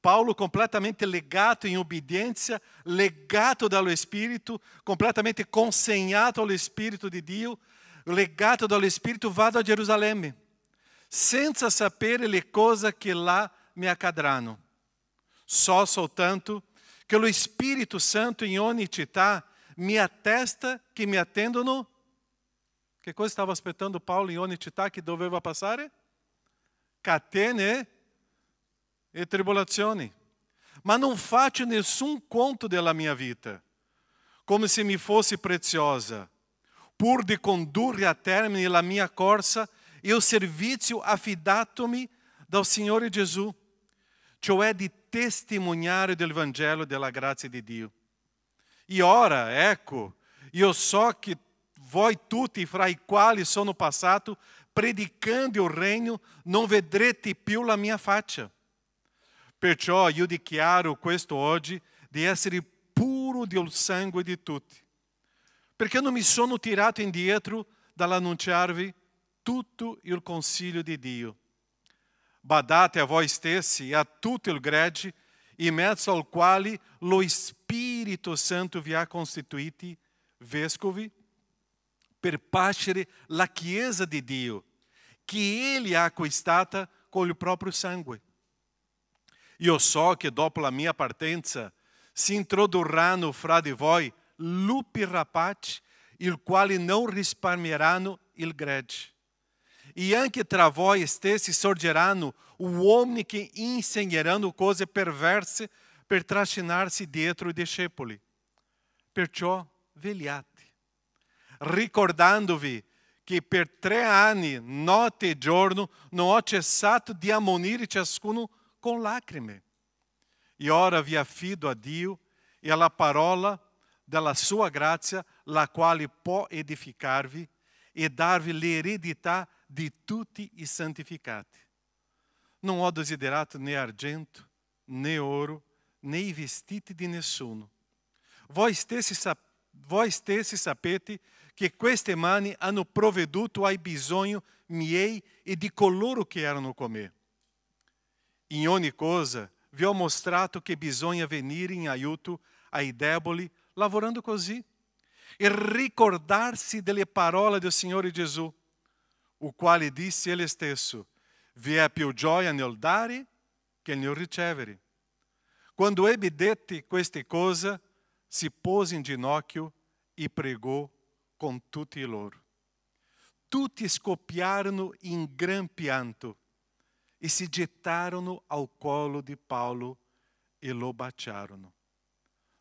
Paulo completamente legato in obbedienza, legato dallo Spirito, completamente consegnato allo Spirito di Dio, legato dallo Spirito, vado a Gerusalemme, senza sapere le cose che là mi accadranno. So soltanto che lo Spirito Santo in ogni città mi attesta che mi attendono. Che cosa stava aspettando Paulo in ogni città che doveva passare? Catene e tribolazioni. Ma non faccio nessun conto della mia vita, come se mi fosse preziosa, pur di condurre a termine la mia corsa e il servizio affidatomi dal Signore Gesù, cioè di testimoniare del Vangelo della grazia di Dio. E ora, ecco, io so che voi tutti, fra i quali sono passato, predicando il regno, non vedrete più la mia faccia. Perciò io dichiaro questo oggi di essere puro del sangue di tutti, perché non mi sono tirato indietro dall'annunciarvi tutto il consiglio di Dio. Badate a voi stessi e a tutto il gregge, in mezzo al quale lo Spirito Santo vi ha costituiti vescovi, per pascere la Chiesa di Dio, che Ele ha acquistata con il proprio sangue. Io so che dopo la mia partenza si introdurranno fra di voi lupi rapaci, il quali non risparmieranno il gregge. E anche tra voi stessi sorgeranno uomini che insegneranno cose perverse per trascinarsi dietro i discepoli. Perciò vegliate, ricordandovi che per 3 anni, notte e giorno, non ho cessato di ammonire ciascuno con lacrime. E ora vi affido a Dio e alla parola della sua grazia, la quale può edificarvi e darvi l'eredità di tutti i santificati. Non ho desiderato né argento, né ouro, né i vestiti di nessuno. Voi stessi sapete che queste mani hanno provveduto ai bisogni miei e di coloro che erano con me. In ogni cosa vi ho mostrato che bisogna venire in aiuto ai deboli, lavorando così, e ricordarsi delle parole del Signore Gesù, o quale disse Ele stesso: vi è più gioia nel dare che nel ricevere. Quando ebbe dette queste cose, si pose in ginocchio e pregò con tutti loro. Tutti scoppiarono in gran pianto e si gettarono al collo di Paolo e lo baciarono,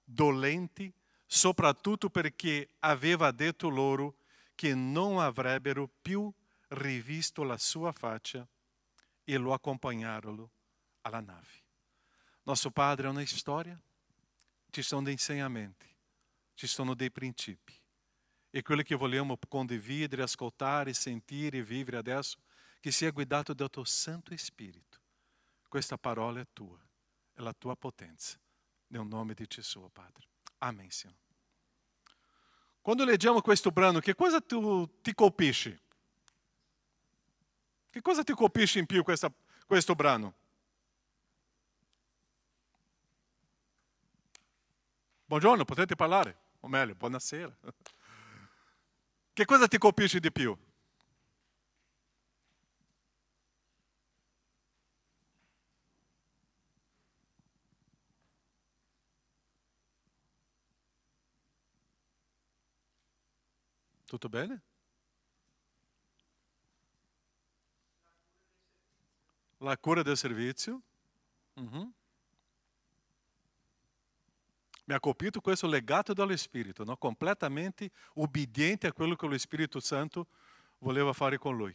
dolenti soprattutto perché aveva detto loro che non avrebbero più rivisto la sua faccia, e lo accompagnarono alla nave. Nosso Padre è una storia, ci sono dei insegnamenti, ci sono dei principi. E quello che vogliamo condividere, ascoltare, sentire e vivere adesso, che sia guidato dal tuo Santo Spirito. Questa parola è tua, è la tua potenza. Nel nome di Gesù, Padre. Amém, Signore. Quando leggiamo questo brano, che cosa ti colpisce? Che cosa ti colpisce in più questo brano? Buongiorno, potete parlare? O meglio, buonasera. Che cosa ti colpisce di più? Tutto bene? La cura del servizio. Mi ha colpito questo legato dello Spirito, no? Completamente obbediente a quello che lo Spirito Santo voleva fare con lui.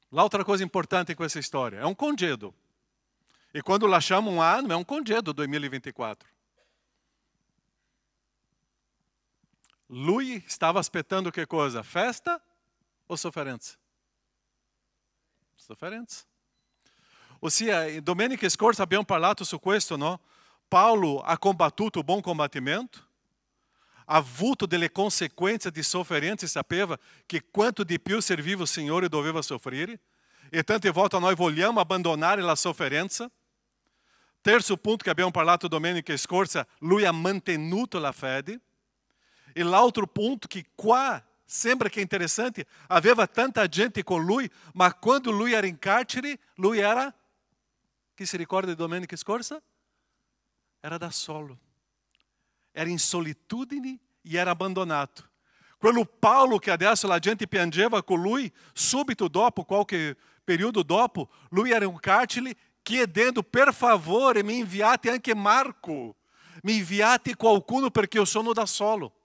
L'altra cosa importante in questa storia è un congedo. E quando lasciamo un anno, è un congedo 2024. Lui stava aspettando che cosa? Festa o sofferenza? Sofferenza. Ossia, domenica scorsa abbiamo parlato su questo, no? Paulo ha combattuto o buon combattimento, ha avuto delle conseguenze di sofferenza e sapeva che quanto di più serviva o Signore doveva soffrire. E tante volte noi vogliamo abbandonare la sofferenza. Terzo punto che abbiamo parlato domenica scorsa, lui ha mantenuto la fede. E l'altro punto che qua sembra che è interessante, aveva tanta gente con lui, ma quando lui era in carcere, lui era, chi si ricorda di domenica scorsa? Era da solo, era in solitudine e era abbandonato. Quello Paulo che adesso la gente piangeva con lui, subito dopo, qualche periodo dopo, lui era in carcere chiedendo, per favore, mi inviate anche Marco, mi inviate qualcuno perché io sono da solo.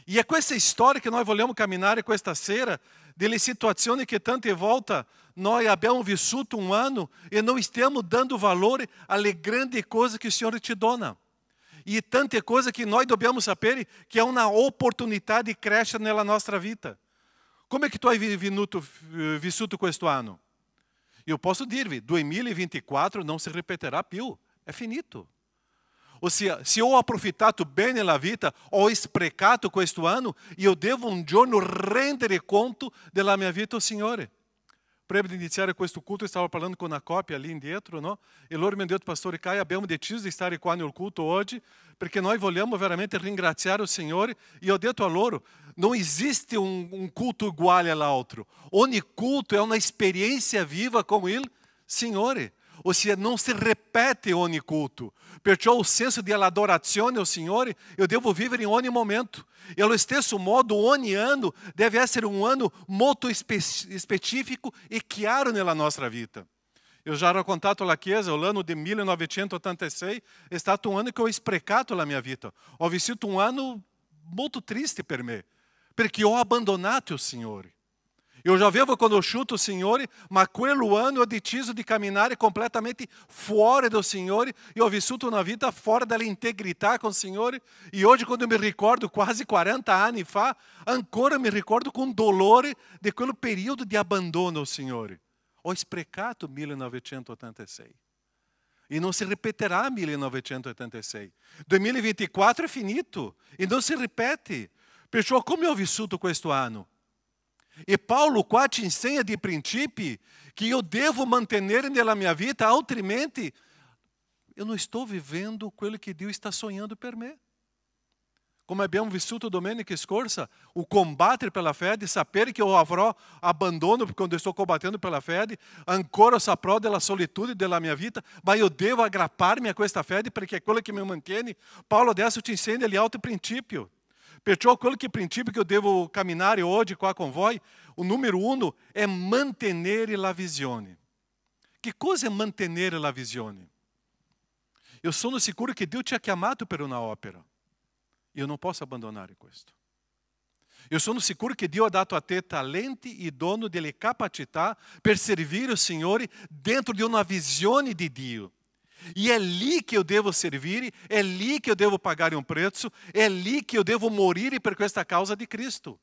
E è questa storia che noi vogliamo camminare questa sera, delle situazioni che tante volte noi abbiamo vissuto un anno e non stiamo dando valore alle grandi cose che il Signore ci dona. E tante cose che noi dobbiamo sapere che è una opportunità di crescere nella nostra vita. Come che tu hai vissuto questo anno? Io posso dirvi, 2024 non si ripeterà più, è finito. Ossia, se ho approfittato bene la vita, ho sprecato questo anno, io devo un giorno rendere conto della mia vita al Signore. Prima di iniziare questo culto, stavo parlando con una coppia lì indietro, no? E loro mi hanno detto, Pastore Caio, abbiamo deciso di stare qua nel culto oggi, perché noi vogliamo veramente ringraziare il Signore. E ho detto a loro, non esiste un culto uguale all'altro. Ogni culto è una esperienza viva con il Signore. Ossia, non si ripete ogni culto. Perciò il senso di adorazione al Signore io devo vivere in ogni momento. E allo stesso modo ogni anno deve essere un anno molto specifico e chiaro nella nostra vita. Io già ho raccontato alla Chiesa, l'anno del 1986 è stato un anno che ho sprecato la mia vita. Ho vissuto un anno molto triste per me, perché ho abbandonato il Signore. Eu já avevo conosciuto o Signore, ma quello anno ho deciso di camminare completamente fuori do Signore e ho vissuto una vita fuori dall'integrità con il Signore. E oggi, quando mi ricordo, quasi 40 anni fa, ancora mi ricordo con dolore di quel periodo di abbandono al Signore. Ho sprecato 1986. E non si ripeterà 1986. 2024 è finito e non si ripete. Perciò come ho vissuto questo anno? E Paulo qua ci insegna di principi che io devo mantenere nella mia vita, altrimenti eu não estou vivendo quello che Dio sta sognando per me. Come abbiamo vissuto domenica scorsa, o combattere pela fede, sapere che io avrò abbandono quando estou combattendo pela fede, ancora saprò della solitudine della mia vita, ma io devo aggrapparmi a questa fede perché è quello che mi mantiene. Paulo adesso ci insegna gli altri principi. Perciò quello che princípio que eu devo camminare oggi qua con voi, o número 1 è mantenere la visione. Che cosa è mantenere la visione? Eu sono sicuro che Dio ci ha chiamato per una opera. Io non posso abbandonare questo. Eu sono sicuro che Dio ha dato a te talenti e dono delle capacità per servire il Signore dentro di una visione di Dio. E é lì che io devo servire, è lì che io devo pagare un prezzo, è lì che io devo morire per questa causa di Cristo.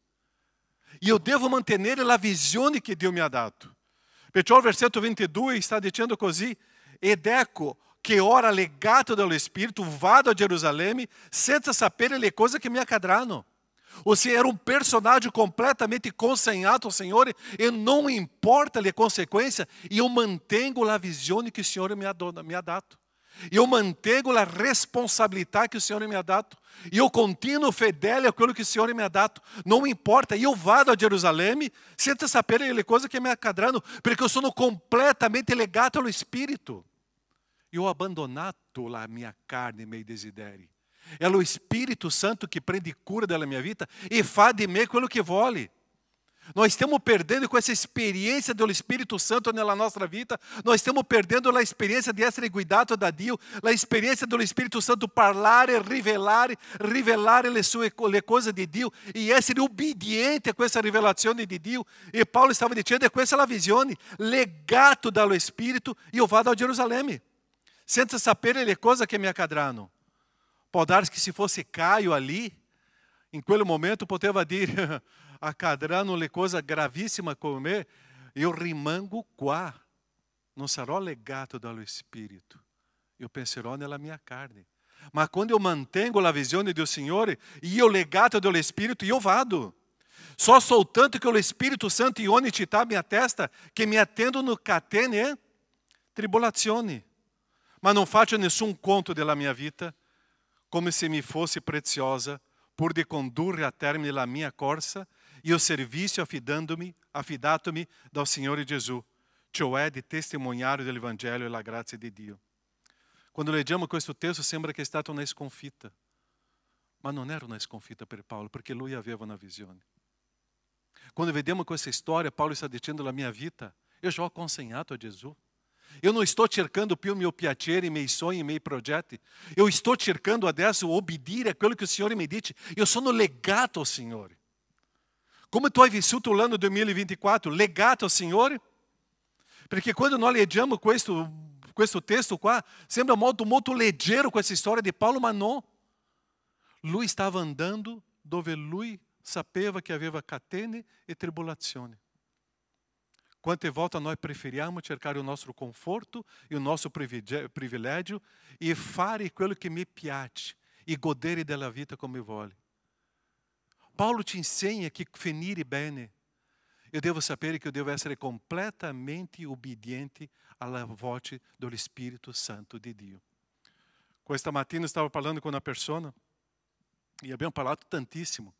Io devo mantenere la visione che Dio mi ha dato. Perciò il versetto 22 sta dicendo così, ed ecco che ora legato dallo Spirito vado a Gerusalemme senza sapere le cose che mi accadranno. Ossia, era un personaggio completamente consegnato al Signore e non importa le conseguenze, io mantengo la visione che il Signore mi ha dato. Io mantengo la responsabilità che il Signore mi ha dato. Io continuo fedele a quello che il Signore mi ha dato. Non importa, io vado a Gerusalemme senza sapere le cose che mi accadranno, perché io sono completamente legato allo Spirito. Io ho abbandonato la mia carne e i miei desideri. É o Espírito Santo que prende cura della minha vida e fa di me quello che vuole. Nós estamos perdendo com essa experiência do Espírito Santo na nossa vida, nós estamos perdendo a experiência de essere guidato da Dio, a experiência do Espírito Santo parlare, rivelare le cose di Dio e essere ubbidiente a questa rivelazione di Dio. E Paulo stava dicendo, questa è la visione, legato dallo Spirito, io vado a Gerusalemme, senza sapere le cose che mi accadranno. Può darsi che se fosse Caio ali, in quel momento poteva dire, accadranno le cose gravissime con me, io rimango qua, non sarò legato dallo Spirito, io penserò nella mia carne. Ma quando io mantengo la visione del Signore, io legato dallo Spirito, io vado. Só soltanto che lo Spirito Santo in ogni città mi attesta che mi attendono catene e tribolazioni. Ma non faccio nessun conto della mia vita come se mi fosse preziosa pur di condurre a termine la mia corsa e o servizio affidatomi dal Signore Gesù, cioè di testimoniare dell'Evangelio e la grazia di Dio. Quando leggiamo questo testo sembra che è stata una sconfitta, ma non era una sconfitta per Paolo, perché lui aveva una visione. Quando vediamo questa storia, Paolo sta dicendo la mia vita, io già ho consegnato a Gesù. Eu não estou cercando più mio piacere, miei sogni, miei progetti. Eu estou cercando adesso obbedire a quello che il Signore mi dice. Io sono legato al Signore. Come tu hai vissuto l'anno 2024? Legato al Signore? Perché quando noi leggiamo questo testo qua, sembra molto leggero questa storia di Paolo, ma no. Lui stava andando dove lui sapeva che aveva catene e tribolazioni. Quante volte nós preferiamo cercare o nosso conforto e o nosso privilégio e fare quello che mi piace e godere della vita come vuole. Paulo ti insegna che finire bene, eu devo sapere che eu devo essere completamente obbediente alla voce dello Spirito Santo di Dio. Questa mattina stavo parlando con una persona e abbiamo parlato tantissimo.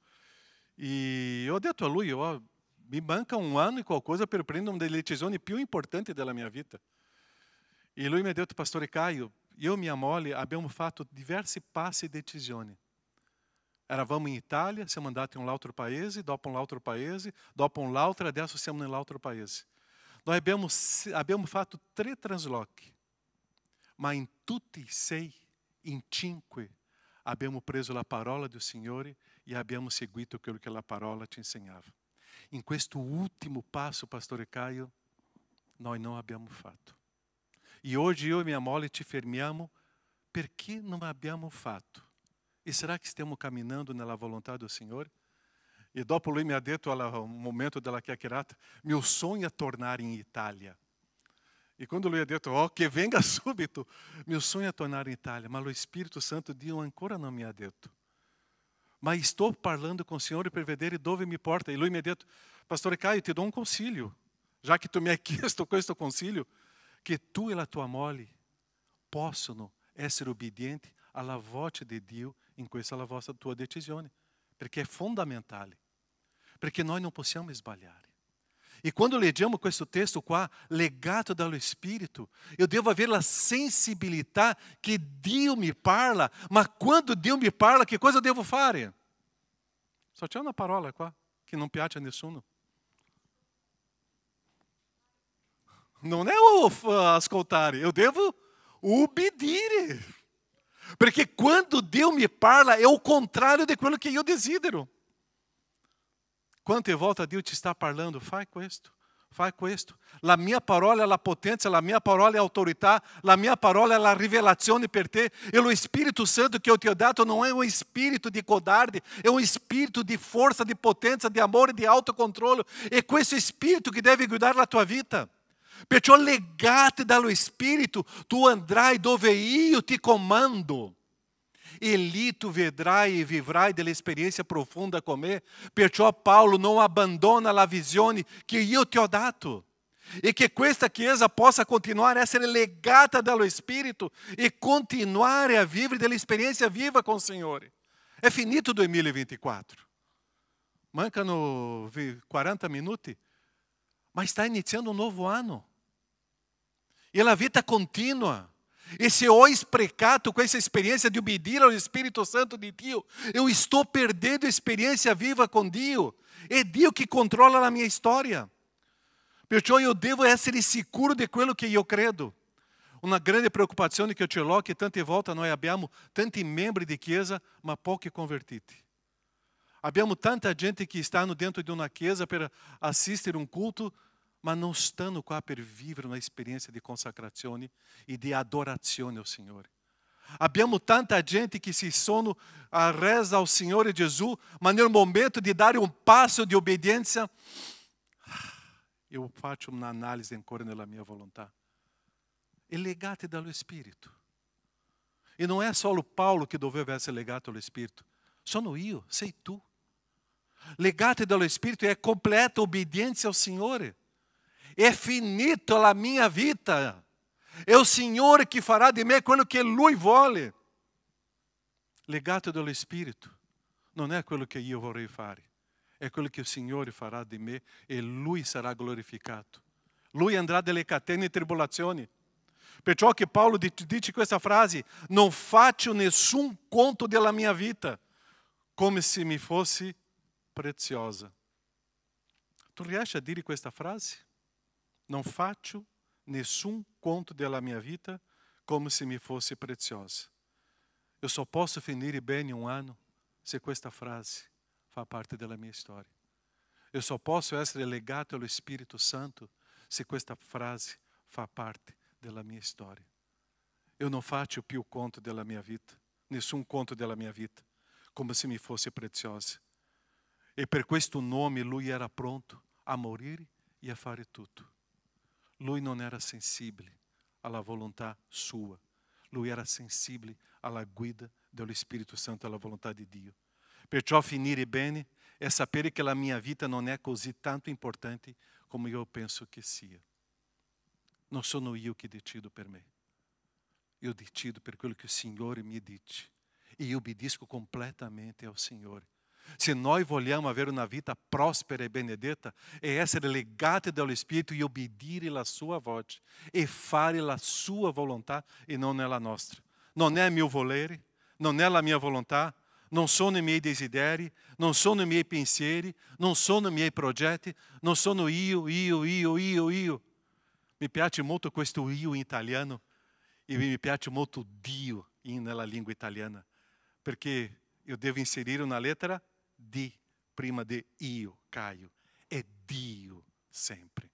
E ho detto a lui, mi manca un anno e qualcosa per prendere una delle decisioni più importanti della mia vita. E lui mi ha detto, Pastore Caio, io e mia moglie abbiamo fatto diversi passi e decisioni. Eravamo in Italia, siamo andati in un altro paese, dopo un altro paese, dopo un altro, adesso siamo nell'altro paese. Noi abbiamo fatto 3 traslochi, ma in tutti e 6, in 5, abbiamo preso la parola del Signore e abbiamo seguito quello che la parola ci insegnava. In questo ultimo passo, Pastore Caio, noi non abbiamo fatto. E oggi io e mia moglie ci fermiamo perché non abbiamo fatto. E será che stiamo camminando nella volontà del Signore? E dopo lui mi ha detto al momento della chiacchierata, mio sogno è tornare in Italia. E quando lui ha detto, che venga subito, mio sogno è tornare in Italia, ma lo Spirito Santo Dio ancora non mi ha detto. Ma estou parlando com o Senhor per vedere dove mi porta. E lui mi ha detto, Pastore Caio, ti do un consiglio, già che tu mi hai chiesto questo consiglio, che tu e la tua moglie possono essere obbedienti alla voce di Dio in questa la vostra tua decisione, perché è fondamentale, perché noi non possiamo sbagliare. E quando leggiamo questo testo qua, legato dallo Spirito, eu devo avere la sensibilità che Dio mi parla, ma quando Dio mi parla, che cosa devo fare? Só c'è una parola qua che non piace a nessuno. Non è ascoltare, eu devo obbedire. Perché quando Dio mi parla è il contrario di quello che io desidero. Quante volte Dio ti sta parlando, fai questo. La mia parola è la potenza, la mia parola è autorità, la mia parola è la rivelazione per te. E lo Spirito Santo che io ti ho dato non è un spirito di codarde, è un spirito di forza, di potenza, di amore, di autocontrollo. È questo spirito che deve guidare la tua vita. Perciò legati dallo Spirito, tu andrai dove io ti comando. E lì tu vedrai e vivrai dell'esperienza profonda con me. Perciò Paolo non abbandona la visione che io ti ho dato. E che questa Chiesa possa continuare a essere legata dallo Spirito e continuare a vivere dell'esperienza viva con il Signore. È finito il 2024. Mancano 40 minuti. Ma sta iniziando un nuovo anno. E la vita continua. E se ho sprecato questa esperienza di obbedire allo Spirito Santo di Dio, eu estou perdendo a experiência viva com Dio. É Dio che controla la mia storia. Perciò io devo essere sicuro di quello che io credo. Una grande preoccupazione che io ce l'ho è che tante volte noi abbiamo tanti membri di chiesa, ma pochi convertiti. Abbiamo tanta gente che stanno dentro di una chiesa per assistere un culto, ma non stanno qua per vivere una esperienza di consacrazione e di adorazione al Signore. Abbiamo tanta gente che si sono resa al Signore Gesù, ma nel momento di dare un passo di obbedienza, io faccio un'analisi ancora nella mia volontà. E legati dallo Spirito. E non è solo Paolo che doveva essere legato allo Spirito, sono io, sei tu. Legati dallo Spirito è completa obbedienza al Signore. È finita la mia vita. È il Signore che farà di me quello che Lui vuole. Legato dallo Spirito non è quello che io vorrei fare, è quello che il Signore farà di me e Lui sarà glorificato. Lui andrà delle catene e tribolazioni. Perciò che Paolo dice questa frase: non faccio nessun conto della mia vita come se mi fosse preziosa. Tu riesci a dire questa frase? Non faccio nessun conto della mia vita come se mi fosse preziosa. Eu só posso finire bene um ano se questa frase fa parte della mia storia. Eu só posso essere legato allo Spirito Santo se questa frase fa parte della mia storia. Eu non faccio più conto della mia vita, nessun conto della mia vita, come se mi fosse preziosa. E per questo nome lui era pronto a morire e a fare tutto. Lui non era sensibile alla volontà sua, lui era sensibile alla guida dello Spirito Santo, alla volontà di Dio. Perciò finire bene è sapere che la mia vita non è così tanto importante come io penso che sia. Non sono io che decido per me. Io decido per quello che il Signore mi dice. E io obbedisco completamente ao Signore. Se noi vogliamo avere una vita prospera e benedetta, è essere legati dallo Spirito e obbedire la sua voce e fare la sua volontà e non è la nostra. Non è il mio volere, non è la mia volontà, non sono i miei desideri, non sono i miei pensieri, non sono i miei progetti, non sono io. Mi piace molto questo io in italiano e mi piace molto Dio nella lingua italiana, perché io devo inserire una lettera D prima di io, Caio. È Dio sempre.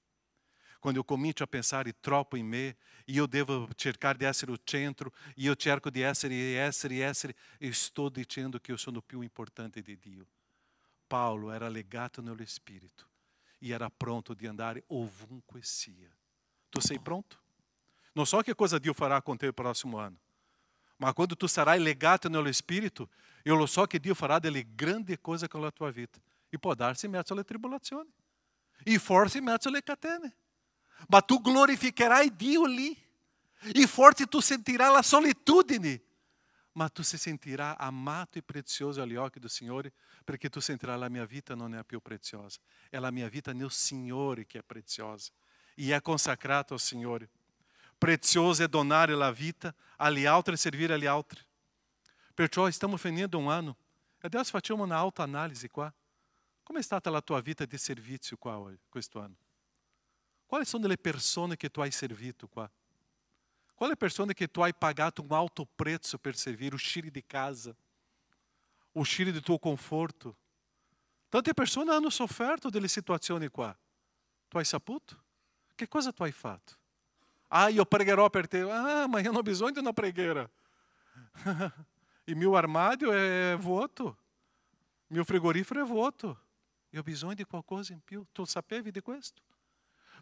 Quando eu comincio a pensare troppo in me, io devo cercare di essere il centro, io cerco di essere, e sto dicendo che io sono più importante di Dio. Paolo era legato nello Spirito e era pronto di andare ovunque sia. Tu sei pronto? Non so che cosa Dio farà con te il prossimo anno, ma quando tu sarai legato nello Spirito, io lo so che Dio farà delle grandi cose con la tua vita. E può darsi in mezzo alle tribolazioni, e forse in mezzo alle catene. Ma tu glorificherai Dio lì. E forse tu sentirai la solitudine, ma tu si sentirai amato e prezioso agli occhi del Signore, perché tu sentirai la mia vita non è più preziosa, è la mia vita nel Signore che è preziosa e è consacrata al Signore. Prezioso è donare la vita agli altri e servire agli altri. Perciò stiamo finendo un anno e adesso facciamo una autoanalisi qua. Come è stata la tua vita di servizio qua questo anno? Quali sono le persone che tu hai servito qua? Quali persone che tu hai pagato un alto prezzo per servire, uscire di casa, uscire del tuo conforto? Tante persone hanno sofferto delle situazioni qua. Tu hai saputo? Che cosa tu hai fatto? Ah, io pregherò per te. Ah, ma io non ho bisogno di una preghiera. Il mio armadio è vuoto. Il mio frigorifero è vuoto. Io ho bisogno di qualcosa in più. Tu sapevi di questo?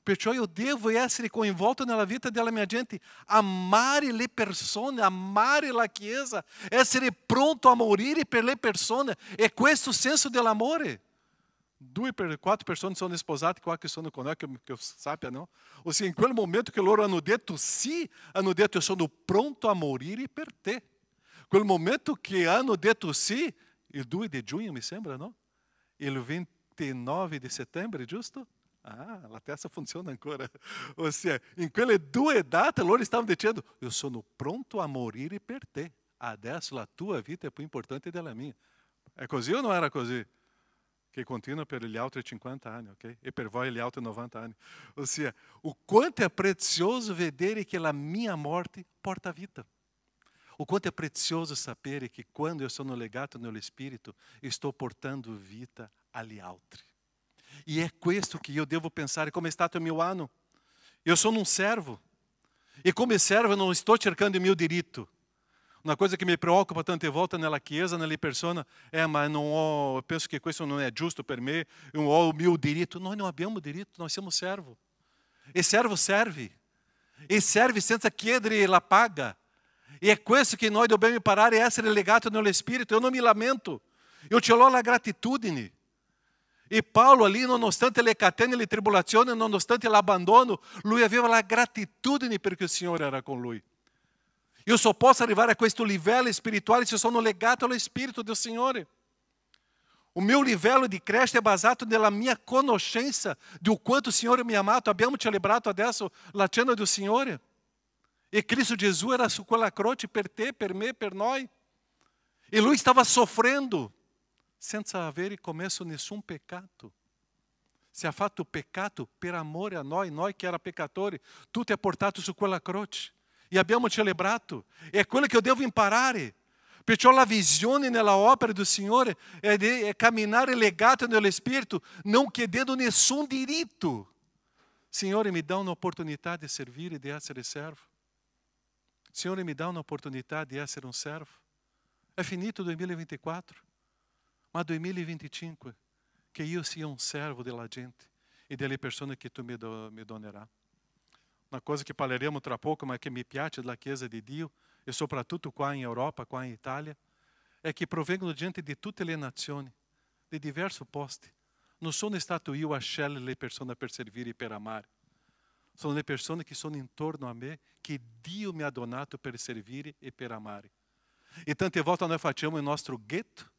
Perciò io devo essere coinvolto nella vita della mia gente, amare le persone, amare la Chiesa, essere pronto a morire per le persone. È questo il senso dell'amore. 4 persone sono sposate qua che sono con noi, che io sappia, no? O seja, in quel momento che loro hanno detto sì, hanno detto io sono pronto a morire per te. Quel momento che hanno detto sì, il 2 di giugno mi sembra, no? Il 29 di settembre, giusto? Ah, la testa funziona ancora. Ou seja, in quelle due date loro stavano dicendo, io sono pronto a morire per te. Adesso la tua vita è più importante della mia. È così o non era così? Che continua per gli altri 50 anni, ok? E per voi gli altri 90 anni. Ou seja, o quanto é prezioso vedere che la mia morte porta vita. O quanto é prezioso sapere che quando eu sono legato nello Spirito, estou portando vita agli altri. E é questo que eu devo pensare come è stato il mio anno. Eu sono un servo. E come servo non sto cercando il mio diritto. Una cosa che mi preoccupa tante volte nella chiesa, nelle persone, ma non ho, penso che questo non è giusto per me, non ho il mio diritto. Noi non abbiamo diritto, noi siamo servo. E servo serve. E serve senza chiedere la paga. E è questo che noi dobbiamo imparare a essere legati nello Spirito. Eu non mi lamento. Eu ce l'ho la gratitudine. E Paulo ali, nonostante le catene, le tribolazioni, nonostante l'abbandono, lui aveva la gratitudine perché il Signore era con lui. Io só posso arrivare a questo livello spirituale se sono legato allo Spirito del Signore. O meu livello di crescita è basato nella mia conoscenza di quanto il Signore mi ha amato. Abbiamo celebrato adesso la cena del Signore. E Cristo Gesù era su quella croce per te, per me, per noi. E lui stava soffrendo senza avere commesso nessun peccato. Se ha fatto peccato per amore a noi che era peccatori, tutto è portato su quella croce. E abbiamo celebrato. E è quello che io devo imparare. Perciò la visione nella opera del Signore è camminare legato nello Spirito, non chiedendo nessun diritto. Signore, mi dà un'opportunità di servire, di essere servo. Signore, mi dà un'opportunità di essere un servo. È finito il 2024, ma 2025 che io sia un servo della gente e delle persone che tu mi donerai. Una cosa che parleremo tra poco, ma che mi piace della Chiesa di Dio, e soprattutto qua in Europa, qua in Italia, è che provengono gente di tutte le nazioni, di diversi posti. Non sono stato io a scegliere le persone per servire e per amare. Sono le persone che sono intorno a me, che Dio mi ha donato per servire e per amare. E tante volte noi facciamo il nostro ghetto,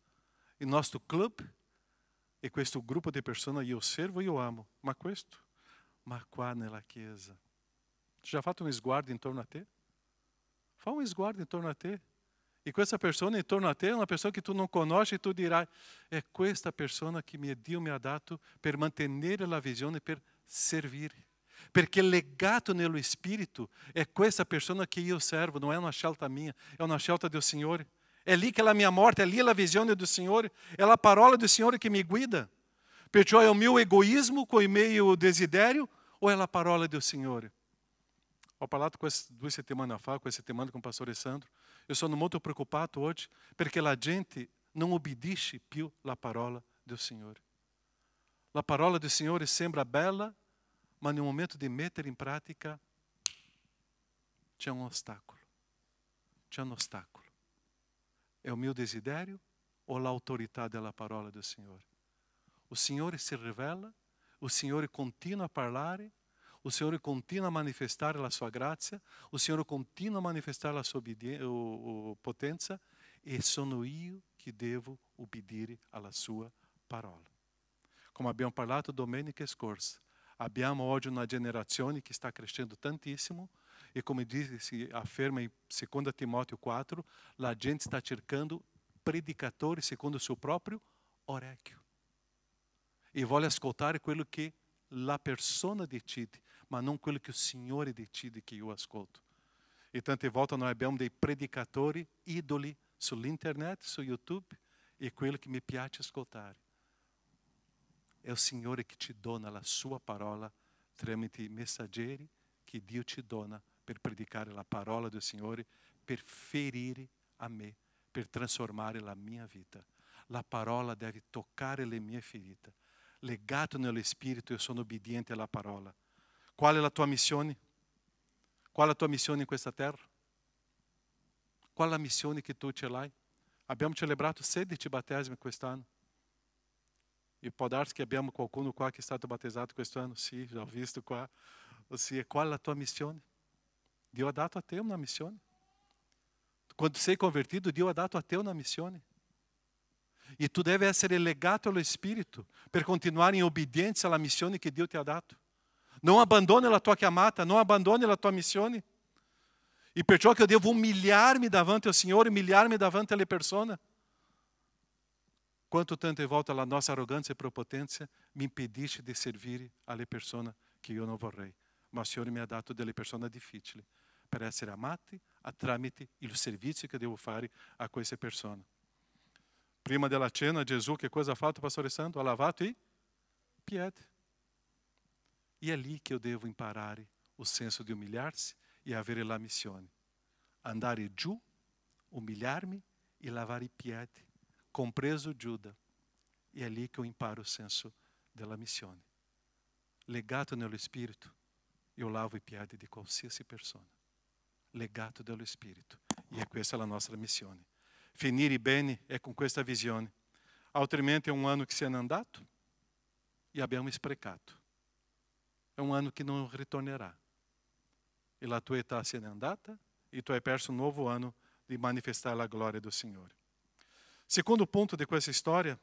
il nostro club, e questo gruppo di persone io servo e io amo. Ma questo? Ma qua nella Chiesa. Tu já fatto un sguardo intorno a te? Fa un sguardo intorno a te. E questa persona intorno a te è una persona che tu non conosci e tu dirai, è questa persona che Dio mi ha dato per mantenere la visione, per servire. Perché legato nello Spirito è questa persona che io servo, non è una scelta mia, è una scelta del Signore. È lì che la mia morte, è lì la visione del Signore, è la parola del Signore che mi guida. Perciò è il mio egoismo con il mio desiderio o è la parola del Signore? Ho parlato 2 settimane fa, questa settimana con il pastore Sandro. Io sono molto preoccupato oggi perché la gente non obbedisce più alla parola del Signore. La parola del Signore sembra bella, ma nel momento di mettere in pratica c'è un ostacolo. C'è un ostacolo. È il mio desiderio o l'autorità della parola del Signore? O Signore si rivela, o Signore continua a parlare, o Signore continua a manifestare la sua grazia, o Signore continua a manifestare la sua potenza, e sono io che devo obbedire alla sua parola. Come abbiamo parlato domenica scorsa, abbiamo oggi una generazione che sta crescendo tantissimo e come si afferma in 2 Timoteo 4, la gente sta cercando predicatori secondo il suo proprio orecchio. E vuole ascoltare quello che la persona decide, ma non quello che il Signore decide che io ascolto. E tante volte noi abbiamo dei predicatori idoli sull'internet, su YouTube, e quello che mi piace ascoltare. È il Signore che ci dona la sua parola tramite i messaggeri che Dio ci dona per predicare la parola del Signore, per ferire a me, per trasformare la mia vita. La parola deve toccare le mie ferite. Legato nello Spirito, io sono obbediente alla parola. Qual è la tua missione? Qual è la tua missione in questa terra? Qual è la missione che tu ce l'hai? Abbiamo celebrato 16 battesimi quest'anno. E può darsi che abbiamo qualcuno qua che è stato battezzato quest'anno? Sì, già ho visto qua. Ossia, qual è la tua missione? Dio ha dato a te una missione. Quando sei convertido, Dio ha dato a te una missione. E tu deve essere legato allo Spirito per continuare in obbedienza alla missione che Dio ti ha dato. Non abbandoni la tua chiamata, non abbandoni la tua missione. E perciò che eu devo umilhar-me davanti ao Senhor, umilhar-me davanti alle persone. Quanto tante volte la nostra arroganza e prepotência mi impedisce di servire alle persone che io non vorrei. Ma il Signore mi ha dato delle persone difficili per essere amati a tramite il servizio che devo fare a queste persone. Prima della cena, Gesù che cosa ha fatto, Pastore Santo? Ha lavato i piedi. E è lì che eu devo imparare o senso di umilhar-se e avere la missione. Andare giù, umilhar-me e lavare i piedi, compreso Giuda. E è lì che eu imparo o senso della missione. Legato nello Spirito, eu lavo i piedi di qualsiasi persona. Legato dello Spirito. E questa è la nostra missione. Finire bene è con questa visione. Altrimenti è un anno che se n'è andato e abbiamo sprecato. È un anno che non ritornerà. E la tua età se n'è andata e tu hai perso un nuovo anno di manifestare la gloria do Signore. Secondo ponto di questa storia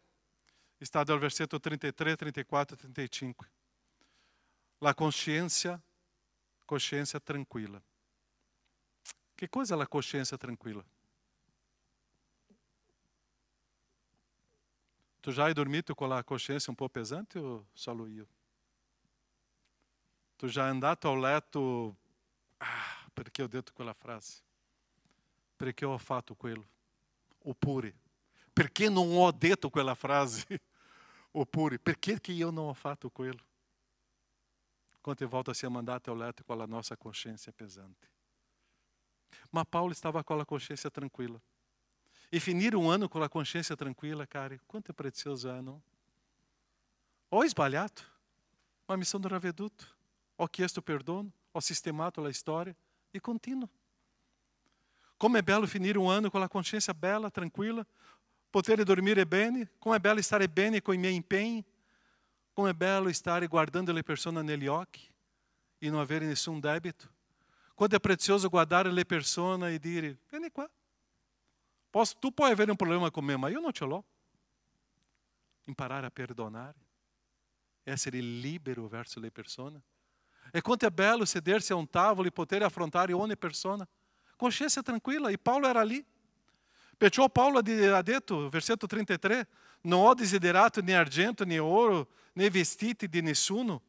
está dal versetto 33, 34 e 35. La consciência tranquila. Che cosa è la consciência tranquila? Tu já hai dormito com a consciência um pouco pesante ou solo io? Tu já hai andato ao letto, perché ho detto quella frase? Perché ho fatto quello? Oppure, perché non ho detto quella frase? Oppure, perché che io non ho fatto quello? Quante volte siamo andati ao letto com a nossa consciência pesante? Ma Paulo estava com a consciência tranquila. E finire um ano com a consciência tranquila, cara, quanto é precioso é, não? Ho sbagliato, ma mi sono ravveduto, ho chiesto perdono, ho sistemato la storia e continuo. Como é belo finire um ano com a consciência bela, tranquila, poter dormire bene, como é belo stare bene com i miei impegni, como é belo stare guardando le persone negli occhi e não avere nessun debito. Quanto é precioso guardare le persone e dire, vieni qua. Tu puoi avere un problema con me, ma io non ce l'ho. Imparare a perdonare, essere libero verso le persone. E quanto è bello sedersi a un tavolo e poter affrontare ogni persona. Consciência tranquilla, e Paulo era lì. Perciò Paulo ha detto, versetto 33, non ho desiderato né argento, né ouro, né vestiti di nessuno.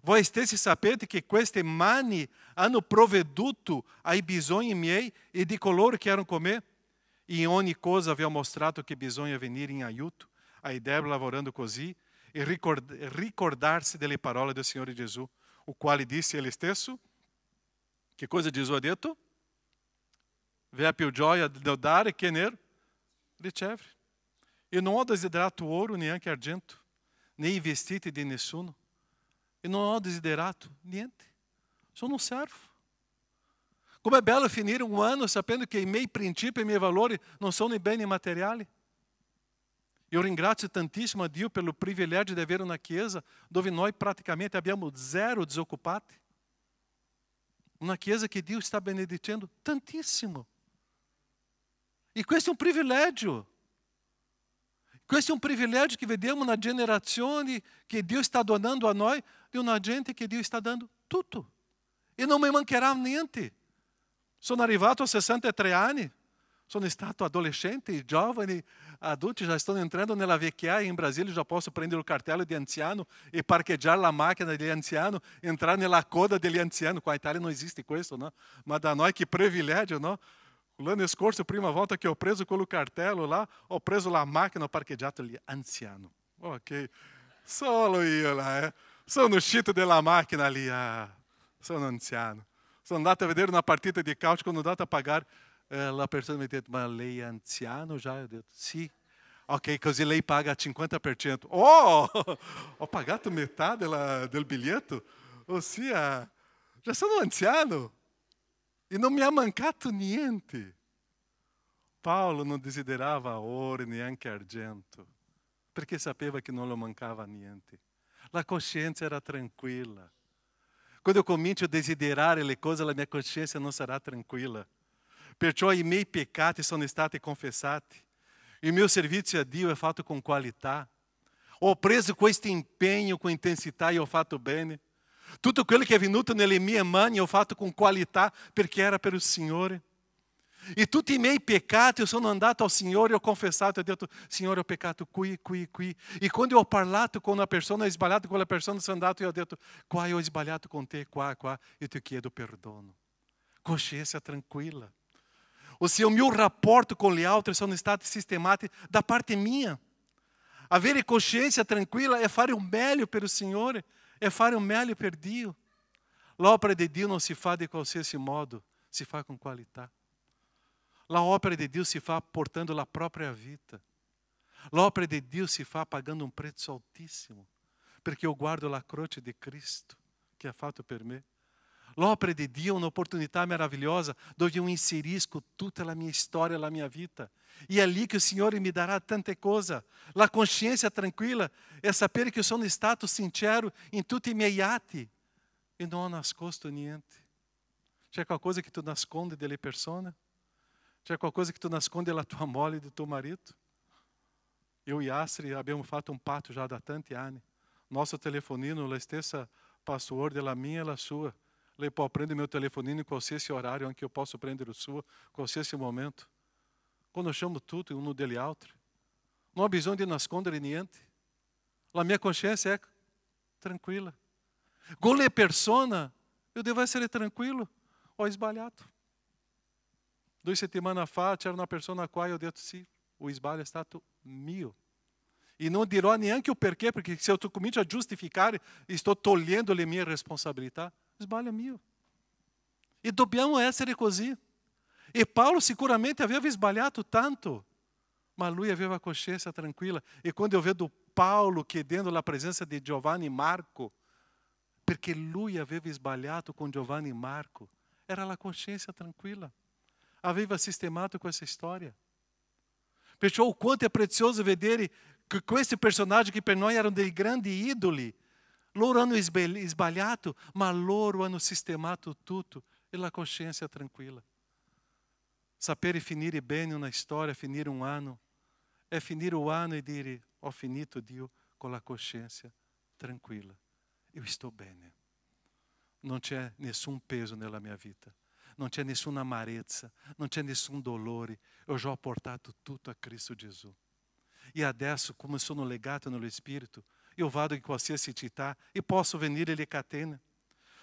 Voi stessi sapete che queste mani hanno provveduto ai bisogni miei e di coloro che erano con me. E in ogni cosa vi ho mostrato che bisogna venire in aiuto ai deboli lavorando così e ricordarsi delle parole del Signore Gesù, o quale disse ele stesso. Che cosa Gesù ha detto? Vi è più gioia nel dare che nel ricevere. E non ho desiderato ouro, neanche argento, né i vestiti di nessuno. E non ho desiderato niente. Sono un servo. Como é belo finire um ano sapendo che i miei principi e i miei valori non sono i beni materiali. Eu ringrazio tantissimo a Dio pelo privilégio di avere una chiesa dove noi praticamente abbiamo zero disoccupati. Una chiesa che Dio sta benedicendo tantissimo. E questo è un privilegio. Questo è un privilegio che vediamo na generazione che Dio sta donando a noi, di una gente che Dio sta dando tutto. E non mi mancherà niente. Sono arrivato a 63 anni, sono stato adolescente, i giovani, adulti já estão entrando nella vecchiaia. In Brasília já posso prendere il cartello di anziano e parcheggiare la macchina degli anziano, entrare nella coda degli anziani. Qua in Italia non esiste questo, no? Ma da noi che privilegio, no? L'anno scorso, prima volta che ho preso quello cartello là, ho preso la macchina, ho parcheggiato lì, anziano. Ok, solo io là, Sono uscito dalla macchina lì, sono anziano. Sono andato a vedere una partita di calcio, quando ho andato a pagare, la persona mi ha detto, ma lei è anziano già? Io ho detto, sì. Ok, così lei paga 50%. Oh, ho pagato metà del biglietto. Ossia, già sono anziano. E non mi ha mancato niente. Paolo non desiderava oro neanche argento, perché sapeva che non lo mancava niente. La coscienza era tranquilla. Quando eu comincio a desiderare le cose, la mia coscienza non sarà tranquilla. Perciò i miei peccati sono stati confessati. Il mio servizio a Dio è fatto con qualità. Ho preso questo impegno com intensità e ho fatto bene. Tutto quello che è venuto nelle mie mani ho fatto con qualità perché era per il Signore. E tutti i miei peccati, io sono andato al Signore e ho confessato, ho detto, Signore, ho peccato qui. E quando eu ho parlato con una persona, ho sbagliato con la persona, sono andato e ho detto, qua io ho sbagliato con te, qua, io ti chiedo perdono. Consciência tranquilla. Ossia, o mio rapporto con gli altri sono stati sistemati da parte mia. Avere consciência tranquilla è fare un meglio per il Signore, è fare un meglio per Dio. L'opera di Dio non si fa di qualsiasi modo, si fa con qualità. L'opera di Dio si fa portando la propria vita. L'opera di Dio si fa pagando un prezzo altissimo, perché io guardo la croce di Cristo che ha fatto per me. L'opera di Dio è un'opportunità meravigliosa dove io inserisco tutta la mia storia, la mia vita. E è lì che il Signore mi darà tante cose. La consciência tranquilla è sapere che sono stato sincero in tutti i miei atti e non ho nascosto niente. C'è qualcosa che tu nascondi delle persone? C'è qualcosa che tu nascondi della tua moglie, del tuo marito? Io e Astrid abbiamo fatto un patto già da tanti anni. Nostro telefonino, la stessa password della mia e la sua. Lei può prendere il mio telefonino in qualsiasi orario, anche io posso prendere il suo, in qualsiasi momento. Conosciamo tutto uno degli altri. Non ho bisogno di nascondere niente. La mia coscienza è tranquilla. Con le persone, io devo essere tranquillo. Ho sbagliato. 2 settimane fa c'era una persona qua e ho detto sì, o sbaglio è stato mio. E non dirò neanche o perché, perché se eu comincio a giustificare, sto togliendo le mie responsabilità. Sbaglio è mio. E dobbiamo essere così. E Paulo sicuramente aveva sbagliato tanto, ma lui aveva coscienza tranquilla. E quando eu vedo Paulo chiedendo la presenza di Giovanni e Marco, perché lui aveva sbagliato con Giovanni e Marco, era la coscienza tranquilla. Aveva sistemato questa storia. Perciò o quanto è prezioso vedere che questi personaggi che per noi erano dei grandi idoli, loro hanno sbagliato, ma loro hanno sistemato tutto e la coscienza è tranquilla. Sapere finire bene una storia, finire un anno, è finire un anno e dire ho finito Dio con la coscienza tranquilla. Io sto bene. Non c'è nessun peso nella mia vita. Non c'è nessuna amarezza, non c'è nessun dolore. Eu já ho portato tutto a Cristo Gesù. E adesso, come sono legato nello Spirito, io vado in qualsiasi città e posso venire alle catene.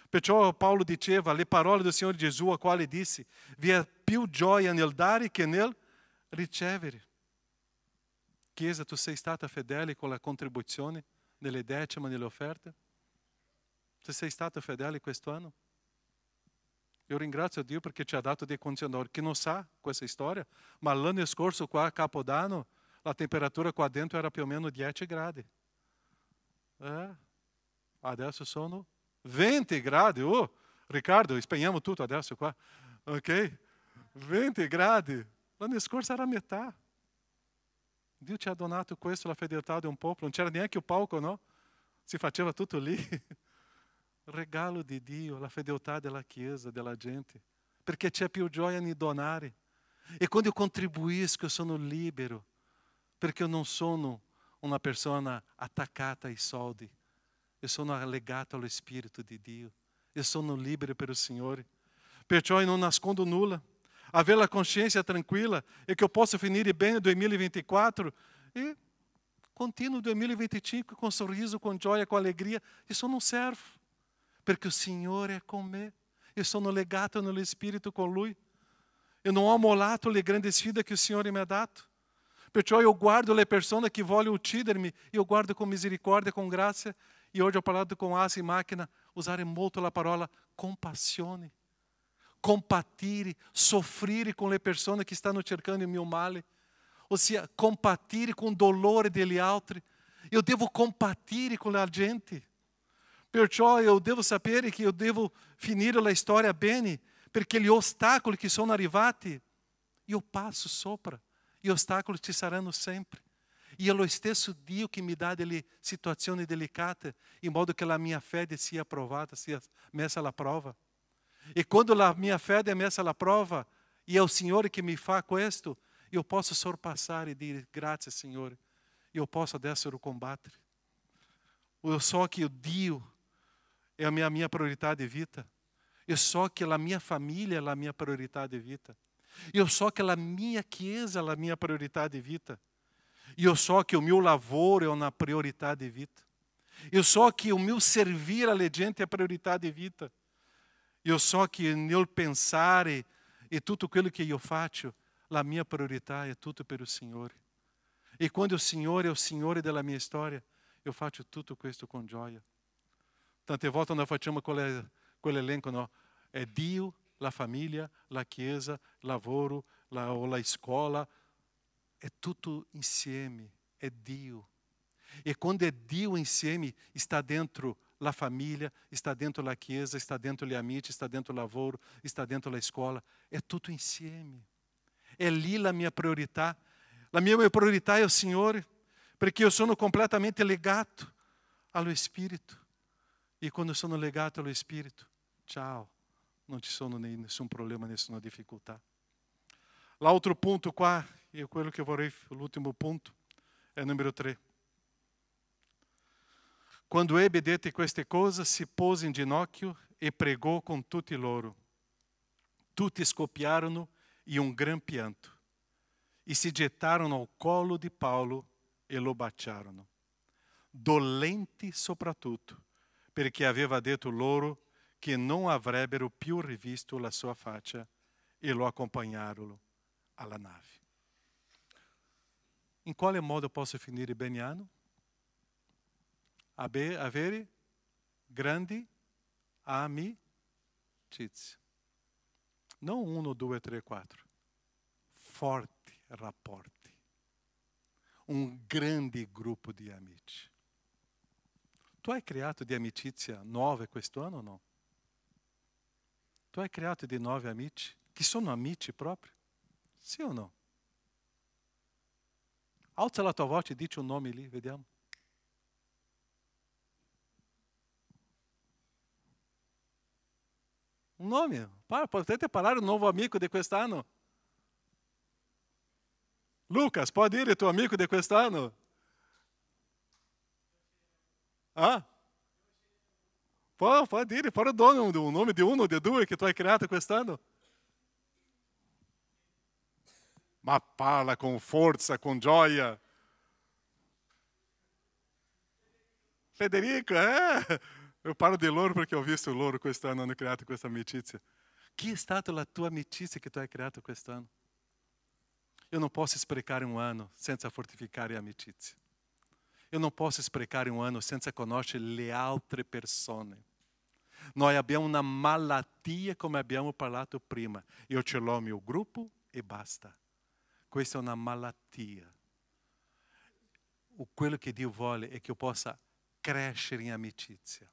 Perciò Paolo diceva le parole del Signore Gesù, a quale disse, vi è più gioia nel dare che nel ricevere. Chiesa, tu sei stata fedele con la contribuzione nelle decime, nelle offerte? Tu sei stato fedele quest'anno? Io ringrazio Dio perché ci ha dato dei condizionadori. Chi non sa questa storia, ma l'anno scorso qua a Capodanno la temperatura qua dentro era più o meno 10 gradi. Adesso sono 20 gradi. Oh, Riccardo, spegniamo tutto adesso qua. Ok? 20 gradi. L'anno scorso era a metà. Dio ci ha donato questo, la fedeltà di un popolo. Non c'era neanche il palco, no? Si faceva tutto lì. Regalo di Dio, la fedeltà della Chiesa, della gente. Perché c'è più gioia nel donare. E quando io contribuisco, io sono libero. Perché io non sono una persona attaccata ai soldi. Io sono legato allo Spirito di Dio. Io sono libero per il Signore. Perciò io non nascondo nulla. Avere la coscienza tranquilla e che eu possa finire bene nel 2024 e continuo 2025 com sorriso, com gioia, com alegria. Isso não serve, porque o Senhor é com me. Eu sono legato nello Spirito con Lui. Eu não ho mollato le grandi sfide che il Signore mi ha dato. Perciò io guardo le persone che vogliono uccidermi, io guardo con misericordia, con grazia. E oggi ho parlato con Asi Macchina, usare molto la parola compassione. Compatire, soffrire com le persone che stanno cercando il mio male. Ossia, compatire com o dolore degli altri. Eu devo compatire com a gente. Perciò eu devo sapere che io devo finire la storia bene, perché gli ostacoli che sono arrivati, io passo sopra. Gli ostacoli ci saranno sempre. E è lo stesso Dio che mi dà delle situazioni delicate, in modo che la mia fede sia provata, sia messa alla prova. E quando la mia fede è messa alla prova, e è il Signore che mi fa questo, eu posso sorpassare e dire grazie Signore, io posso adesso combattere. Eu so que o Dio é a minha priorità de vida. Eu so que a minha família é a minha priorità de vida. Eu so que a minha chiesa é a minha priorità de vida. Eu so que o meu lavoro é uma priorità de vida. Eu so que o meu servir alle gente é priorità de vida. Eu so que nel pensare e tudo aquilo que eu faço, a minha priorità é tudo pelo Signore. E quando o Signore é o Signore della minha história, eu faço tudo questo com gioia. Tante volte nós facciamo quell'elenco, no? È Dio, la famiglia, la chiesa, lavoro, la escola. É tudo insieme, é Dio. E quando é Dio insieme, está dentro la família, está dentro la chiesa, está dentro gli amici, está dentro o lavoro, está dentro la escola. É tudo insieme. É lì la minha priorità. La mia priorità é o Signore, perché io sono completamente legato allo Spirito. E quando sono legato allo Spirito, ciao, non ci sono nessun problema, nessuna difficoltà. L'altro punto qua, e quello che vorrei, l'ultimo punto, è numero 3. Quando ebbe dette queste cose, si pose in ginocchio e pregò con tutti loro. Tutti scoppiarono in un gran pianto e si gettarono al collo di Paolo e lo baciarono, dolenti soprattutto, perché aveva detto loro che non avrebbero più rivisto la sua faccia, e lo accompagnarono alla nave. In quale modo posso finire bene anno? Avere grandi amicizie. Non 1, 2, 3, 4. Forti rapporti. Un grande gruppo di amici. Tu hai creato di amicizia 9 quest'anno o no? Tu hai creato di 9 amici che sono amici proprio? Sì o no? Alza la tua voce e dici un nome lì, vediamo. Un nome? Potete parlare un nuovo amico di quest'anno? Lucas, può dire il tuo amico di quest'anno? Ah? Può dire, può dare un nome di uno o di due che tu hai creato quest'anno? Ma parla con forza, con gioia. Federico, Eu parlo di loro perché ho visto loro quest'anno, hanno creato questa amicizia. Chi è stata la tua amicizia che tu hai creato quest'anno? Io non posso sprecare un anno senza fortificare amicizia. Io non posso sprecare un anno senza conoscere le altre persone. Noi abbiamo una malattia, come abbiamo parlato prima. Io ce l'ho il mio gruppo e basta. Questa è una malattia. Quello che Dio vuole è che io possa crescere in amicizia.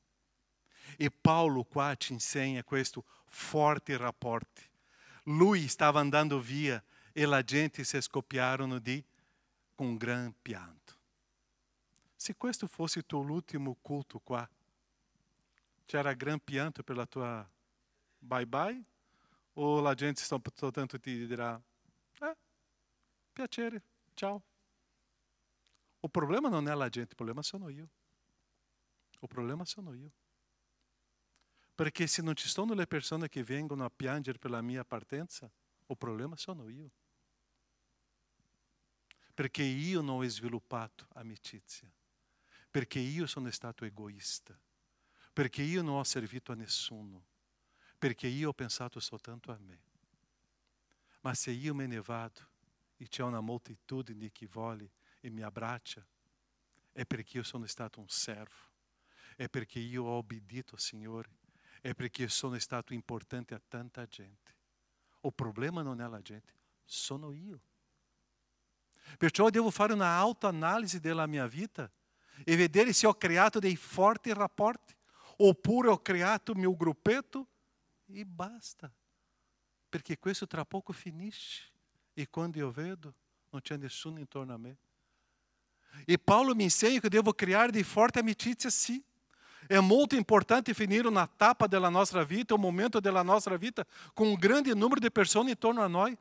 E Paulo qua ci insegna questo forte rapporto. Lui stava andando via e la gente si scoppiarono con un gran pianto. Se questo fosse il tuo ultimo culto qua, c'era gran pianto per la tua bye bye? O la gente soltanto ti dirà, piacere, ciao. O problema non è la gente, il problema sono io. O problema sono io. Perché se non ci sono le persone che vengono a piangere per la mia partenza, o problema sono io. Perché io non ho sviluppato amicizia. Perché io sono stato egoista. Perché io non ho servito a nessuno. Perché io ho pensato soltanto a me. Ma se io me ne vado e c'è una moltitudine che vuole e mi abbraccia, è perché io sono stato un servo. È perché io ho obbedito al Signore. È perché io sono stato importante a tanta gente. O problema non è la gente, sono io. Perciò devo fare una autoanalisi della mia vita e vedere se ho creato dei forti rapporti oppure ho creato il mio gruppetto e basta. Perché questo tra poco finisce e quando io vedo non c'è nessuno intorno a me. E Paulo mi insegna che devo creare dei forti amicizie, sì. È molto importante finire una tappa della nostra vita, un momento della nostra vita, con un grande numero di persone intorno a noi.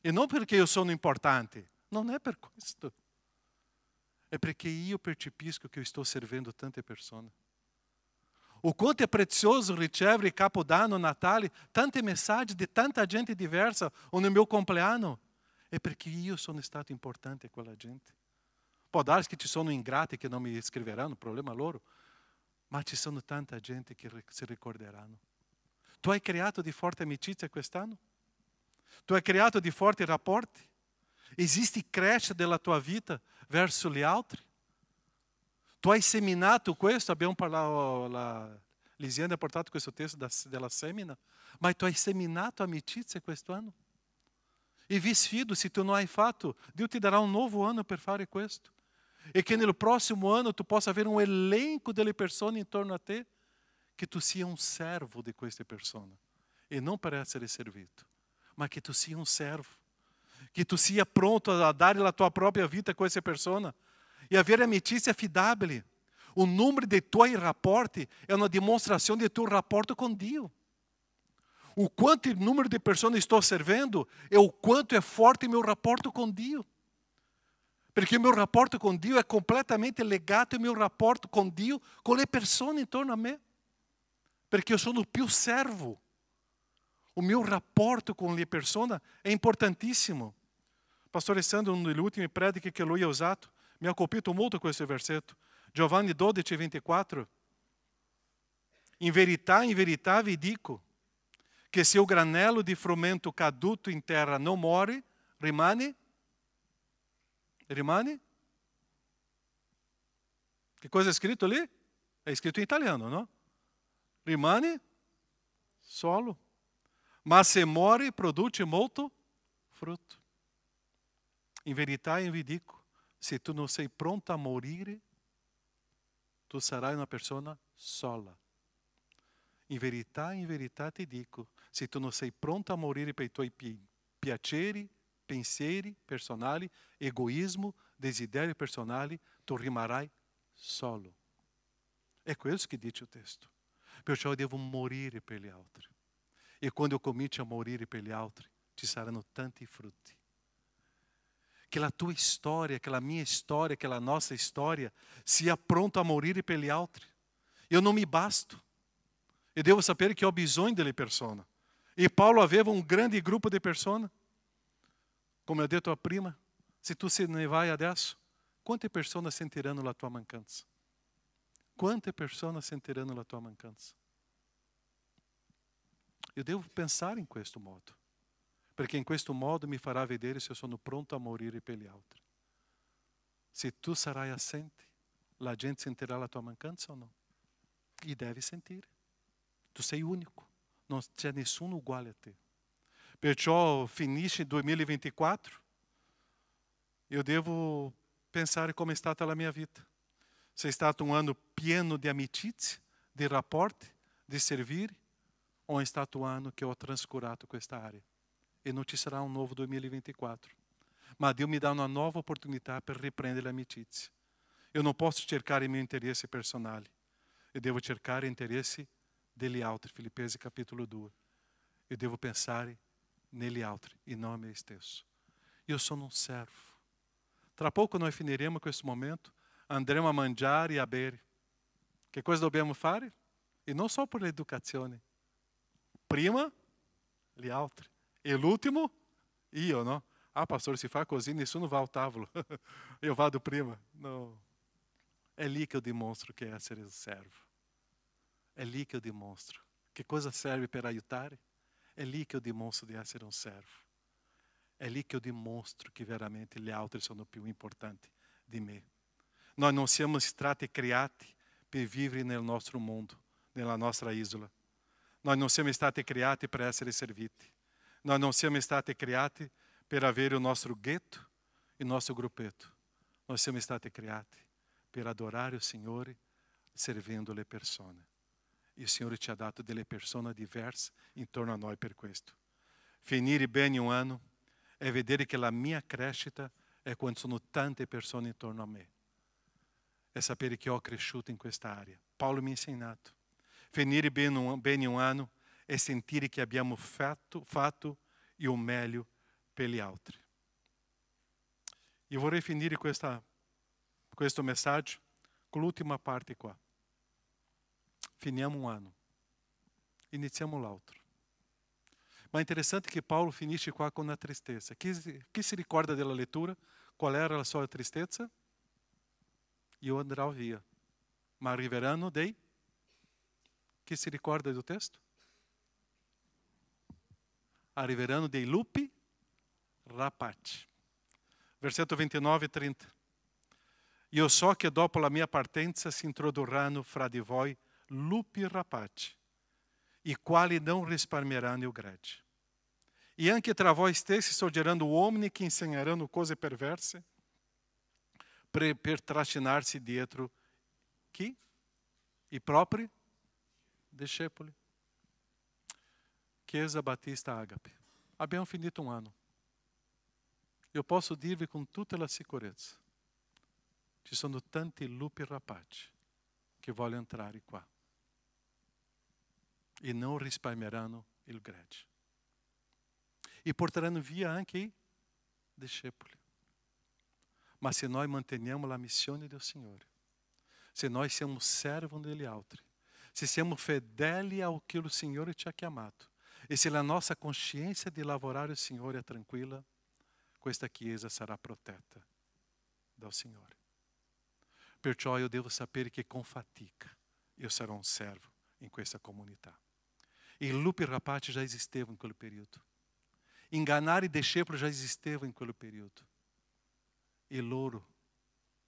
E não porque eu sono importante. Non è per questo. È perché io percepisco che io sto servendo tante persone. O quanto è prezioso ricevere Capodanno, Natale, tante mensagem di tanta gente diversa, o no meu compleanno, è perché io sono stato importante a quella gente. Può darsi che ci sono ingrati che non mi scriveranno, problema loro, ma ci sono tanta gente che si ricorderanno. Tu hai creato di forte amicizia quest'anno? Tu hai creato di forti rapporti? Esiste crescita della tua vita verso gli altri? Tu hai seminato questo, abbiamo parlato, Lisiane ha portato questo testo della semina, ma tu hai seminato amicizia quest'anno? E vi sfido, se tu non hai fatto, Dio ti darà un nuovo anno per fare questo. E che nel prossimo anno tu possa avere un elenco delle persone intorno a te, che tu sia un servo di queste persone. E non per essere servito, ma che tu sia un servo. Che tu sia pronto a dare la tua propria vita a queste persone. E avere amicizia affidabile. O número dei tuoi rapporti è una dimostrazione del tuo rapporto con Dio. O quanto il numero di persone sto servendo e o quanto è forte il mio rapporto con Dio. Perché il mio rapporto con Dio è completamente legato al mio rapporto con Dio, con le persone intorno a me. Perché io sono più servo. O mio rapporto con le persone è importantissimo. Pastore Sandro, una delle ultime prediche che lui ha usato, mi ha colpito molto questo versetto. Giovanni 12, 24. In verità vi dico, che se o granello di frumento caduto in terra non muore, rimane? Che cosa è scritto lì? È scritto in italiano, no? Rimane solo. Ma se muore, produce molto frutto. In verità vi dico, se tu non sei pronto a morire, tu sarai una persona sola. In verità ti dico, se tu non sei pronto a morire per i tuoi piaceri, pensieri personali, egoismo, desideri personali, tu rimarrai solo. È questo che dice il testo. Perciò io devo morire per gli altri. E quando io comincio a morire per gli altri, ci saranno tanti frutti. Che la tua storia, che la mia storia, che la nostra storia sia pronta a morire per gli altri. Io non mi basto. Eu devo sapere che ho bisogno delle persone. E Paulo aveva un grande gruppo di persone. Come ho detto prima, se tu se ne vai adesso, quante persone sentiranno la tua mancanza? Quante persone sentiranno la tua mancanza? Eu devo pensare in questo modo, perché in questo modo mi farà vedere se io sono pronto a morire per gli altri. Se tu sarai assente, la gente sentirà la tua mancanza o no? E deve sentire. Tu sei unico, non c'è nessuno uguale a te. Perciò finisce il 2024, io devo pensare come è stata la mia vita. Se è stato un anno pieno di amicizie, di rapporti, di servire, o è stato un anno che ho trascurato questa area. E non ci sarà un nuovo 2024. Ma Dio mi dà una nuova opportunità per riprendere le amicizie. Io non posso cercare i miei interessi personali. Io devo cercare interessi degli altri. Filippesi capitolo 2. Io devo pensare negli altri e non a me stesso. Io sono un servo. Tra poco noi finiremo questo momento, andremo a mangiare e a bere. Che cosa dobbiamo fare? E non solo per l'educazione. Prima gli altri. E l'ultimo, io, no? Ah, pastor, se fa così, nessuno va al tavolo. Io vado prima. No. È lì che io dimostro che è essere un servo. È lì che io dimostro. Che cosa serve per aiutare? È lì che io dimostro di essere un servo. È lì che io dimostro che veramente gli altri sono più importanti di me. Noi non siamo stati creati per vivere nel nostro mondo, nella nostra isola. Noi non siamo stati creati per essere serviti. Noi non siamo stati creati per avere il nostro ghetto, il nostro gruppetto. Noi siamo stati creati per adorare il Signore servendo le persone. E il Signore ci ha dato delle persone diverse intorno a noi per questo. Finire bene un anno è vedere che la mia crescita è quando sono tante persone intorno a me. È sapere che ho cresciuto in questa area. Paolo mi ha insegnato. Finire bene un anno è sentire che abbiamo fatto il meglio per gli altri. Io vorrei finire questo messaggio con l'ultima parte qua. Finiamo un anno, iniziamo l'altro. Ma è interessante che Paolo finisce qua con una tristezza. Chi si ricorda della lettura? Qual era la sua tristezza? Io andrò via, ma arriveranno dei... Chi si ricorda do testo? Arriveranno dei lupi rapaci. Versetto 29 e 30. Io so che dopo la mia partenza si introdurranno fra di voi lupi rapaci, i quali non risparmieranno il gregge. E anche tra voi stessi sorgeranno uomini che insegneranno cose perverse per trascinarsi dietro chi? I propri discepoli. Chiesa Battista Agape, abbiamo finito un anno. Io posso dirvi con tutta la sicurezza, ci sono tanti lupi rapaci che vogliono entrare qua e non risparmieranno il gregge. E porteranno via anche i discepoli. Ma se noi manteniamo la missione del Signore, se noi siamo servi degli altri, se siamo fedeli ao que o Signore ci ha chiamato e se la nostra consciência di lavorare il Signore è tranquilla, questa Chiesa sarà protetta dal Signore. Perciò io devo sapere che con fatica io sarò un servo in questa comunità. I lupi rapaci già esistevano in quel periodo. Ingannare i discepoli già esisteva in quel periodo. E loro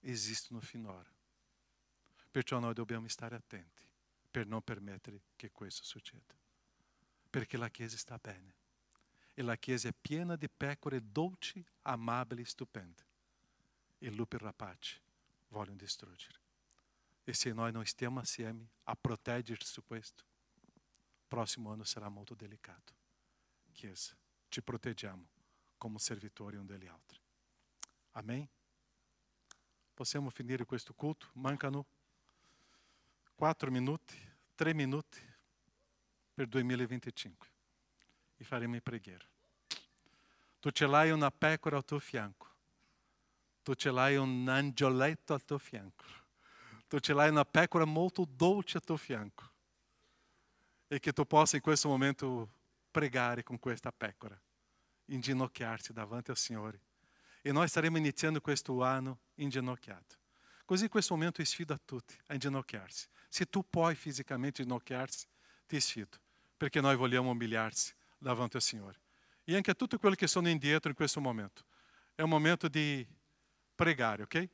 esistono finora. Perciò noi dobbiamo stare attenti per non permettere che questo succeda. Perché la Chiesa sta bene. E la Chiesa è piena di pecore dolci, amabili e stupende. E lupi rapaci vogliono distruggere. E se noi non stiamo assieme a proteggere su questo, il prossimo anno sarà molto delicato. Chiesa, ci proteggiamo come servitori un degli altri. Amém? Possiamo finire questo culto? Mancano 4 minuti, 3 minuti per 2025. E faremo in preghiera. Tu ce l'hai una pecora al tuo fianco. Tu ce l'hai un angioletto al tuo fianco. Tu ce l'hai una pecora molto dolce al tuo fianco. E che tu possa in questo momento pregare con questa pecora. Inginocchiarsi davanti al Signore. E noi staremo iniziando questo anno inginocchiato. Così in questo momento io sfido a tutti a inginocchiarsi. Se tu puoi fisicamente inginocchiarsi, ti sfido. Perché noi vogliamo umilhar-se davanti al Signore. E anche a tutti quelli che sono indietro in questo momento. È un momento di pregare, ok?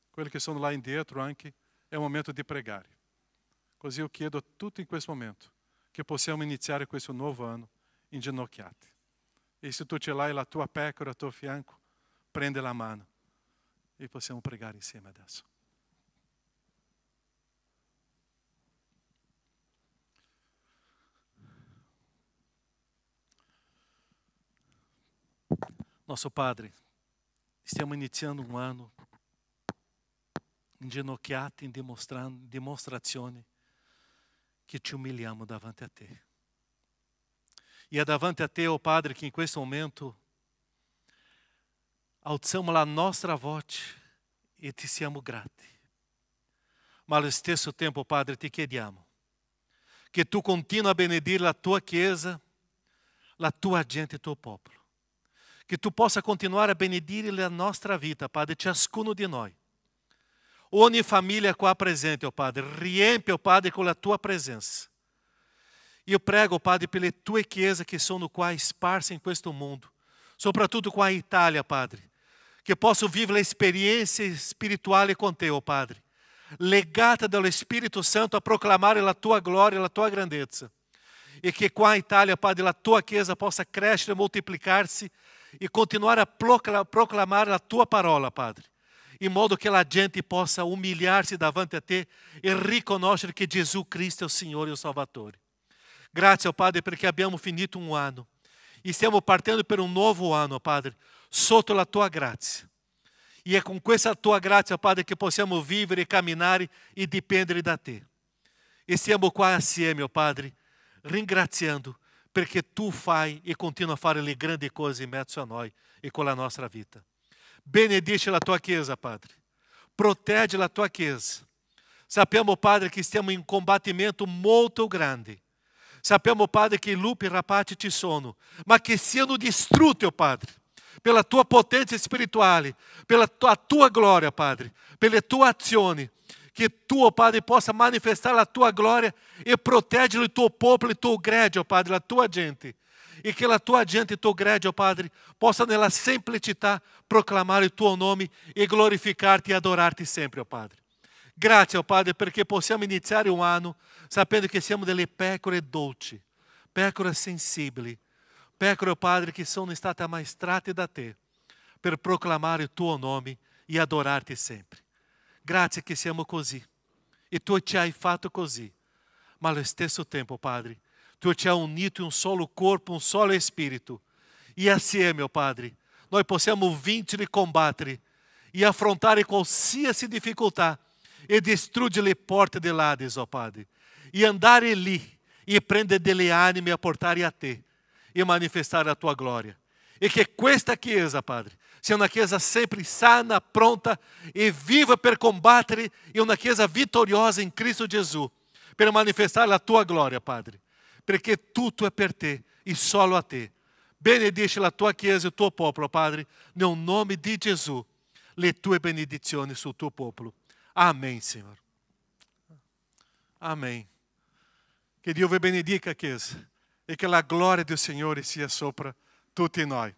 Quelli che sono là indietro anche, è un momento di pregare. Così io chiedo a tutti in questo momento che possiamo iniziare questo nuovo anno inginocchiati. E se tu ce l'hai la tua pecora al tuo fianco, prende la mano e possiamo pregare insieme adesso. Nosso Padre, stiamo iniziando un anno inginocchiati in dimostrazione che ci umiliamo davanti a Te. E è davanti a Te, oh Padre, che in questo momento alziamo la nostra voce e Ti siamo grati. Ma allo stesso tempo, Padre, Ti chiediamo che Tu continui a benedire la Tua Chiesa, la Tua gente e il Tuo popolo. Che Tu possa continuare a benedire la nostra vita, Padre, ciascuno di noi. Ogni famiglia qua presente, oh Padre, riempie, oh Padre, con la Tua presenza. Io prego, Padre, per le Tue chiese che sono qua sparse in questo mondo, soprattutto qua in Italia, Padre, che possano vivere l'esperienza spirituale con Te, oh Padre, legata dallo Spirito Santo a proclamare la Tua gloria, la Tua grandezza. E che qua in Italia, Padre, la Tua Chiesa possa crescere, moltiplicar-se e continuare a proclamare la Tua parola, Padre, in modo che la gente possa umilhar-se davanti a Te e riconoscere che Gesù Cristo è il Signore e il Salvatore. Grazie, oh Padre, perché abbiamo finito un anno e stiamo partendo per un nuovo anno, Padre, sotto la Tua grazia. E è con questa Tua grazia, Padre, che possiamo vivere, camminare e dipendere da Te. E siamo qua assieme, oh Padre, ringraziando perché tu fai e continua a fare le grandi cose in mezzo a noi e con la nostra vita. Benedice la tua Chiesa, Padre. Protegge la tua Chiesa. Sappiamo, Padre, che stiamo in un combattimento molto grande. Sappiamo, Padre, che lupi e rapaci ci sono, ma che siano distrutti, oh Padre, pela tua potenza spirituale, pela tua glória, Padre, pelle tue azioni, che tu, oh Padre, possa manifestar la tua glória e proteggere il tuo popolo, il tuo gregge, oh Padre, la tua gente. E che la tua gente, il tuo gregge, oh Padre, possa nella semplicità proclamare il tuo nome e glorificarti e adorarti sempre, oh Padre. Grazie, oh Padre, perché possiamo iniziare un anno sapendo che siamo delle pecore dolci, pecore sensibili, pecore, oh Padre, che sono state ammaestrate da te per proclamare il tuo nome e adorarti sempre. Grazie che siamo così e tu ci hai fatto così, ma allo stesso tempo, Padre, tu ci hai unito in un solo corpo, un solo spirito e assieme, oh Padre, noi possiamo vincere e combattere e affrontare qualsiasi difficoltà e distruggere le porte dell'Ades, oh Padre, e andare lì e prendere delle anime a portare a te e manifestare a tua glória. E che questa Chiesa, Padre, sia una Chiesa sempre sana, pronta e viva per combattere e una Chiesa vitoriosa in Cristo Gesù per manifestare la tua glória, Padre, perché tutto è per te e solo a te. Benedice la tua Chiesa e il tuo popolo, Padre, nel nome di Gesù, le tue benedizioni sul tuo popolo. Amém, Senhor. Amém. Que Deus vi benedica, Chiesa, e que a glória do Senhor sia sopra tutti noi.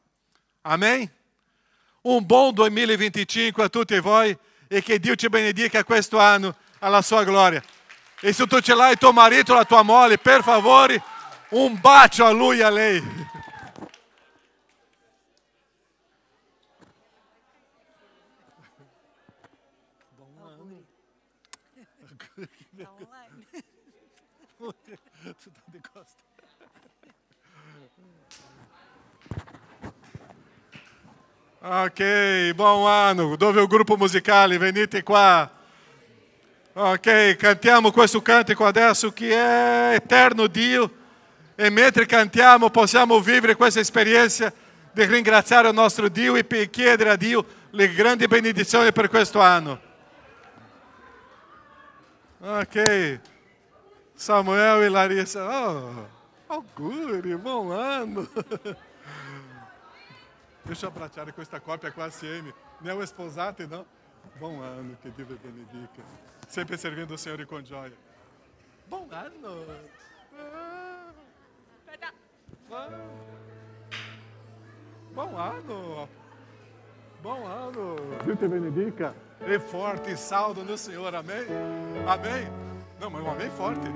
Amém? Um bom 2025 a tutti voi e che Dio ti benedica questo anno alla sua gloria. E se tu ce l'hai tuo marito, la tua moglie, per favore, un bacio a lui e a lei. Ok, buon anno. Dove è il gruppo musicale? Venite qua. Ok, cantiamo questo cantico adesso che è Eterno Dio. E mentre cantiamo possiamo vivere questa esperienza di ringraziare il nostro Dio e chiedere a Dio le grandi benedizioni per questo anno. Ok. Samuel e Larissa. Oh, auguri, buon anno. Deixa eu abbracciare questa coppia qua assieme. Ne ho sposate, no? Buon anno, che Dio vi benedica. Sempre servindo o Senhor con gioia. Buon anno. Buon anno. Buon anno. Dio ti benedica. E forte saldo no Senhor, amém? Amém? Não, mas um amém forte.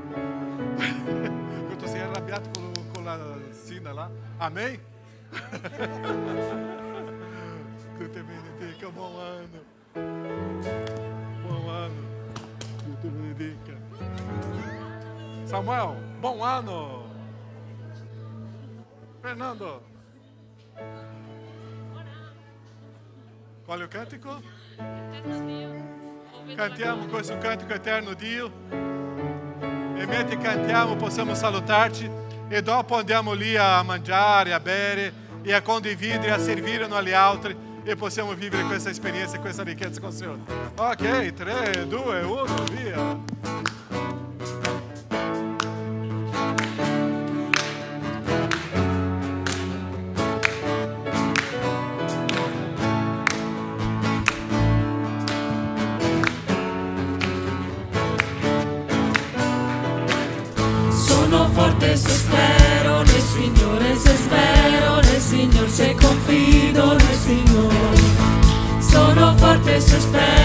Eu estou assim arrabiado com a sina lá. Amém? Dio ti benedica, buon anno. Buon anno. Dio ti benedica. Samuel, buon anno. Fernando. Qual è il cantico?
Eterno Dio.
Cantiamo questo cantico Eterno Dio. E mentre cantiamo possiamo salutarci e dopo andiamo lì a mangiare, a bere e a condividere, a servire uno agli altri e possiamo vivere questa esperienza e questa ricchezza con il Signore. Ok, 3, 2, 1, via.
Forte se spero nel Signore, se spero nel Signore, se confido nel Signore. Sono forte se spero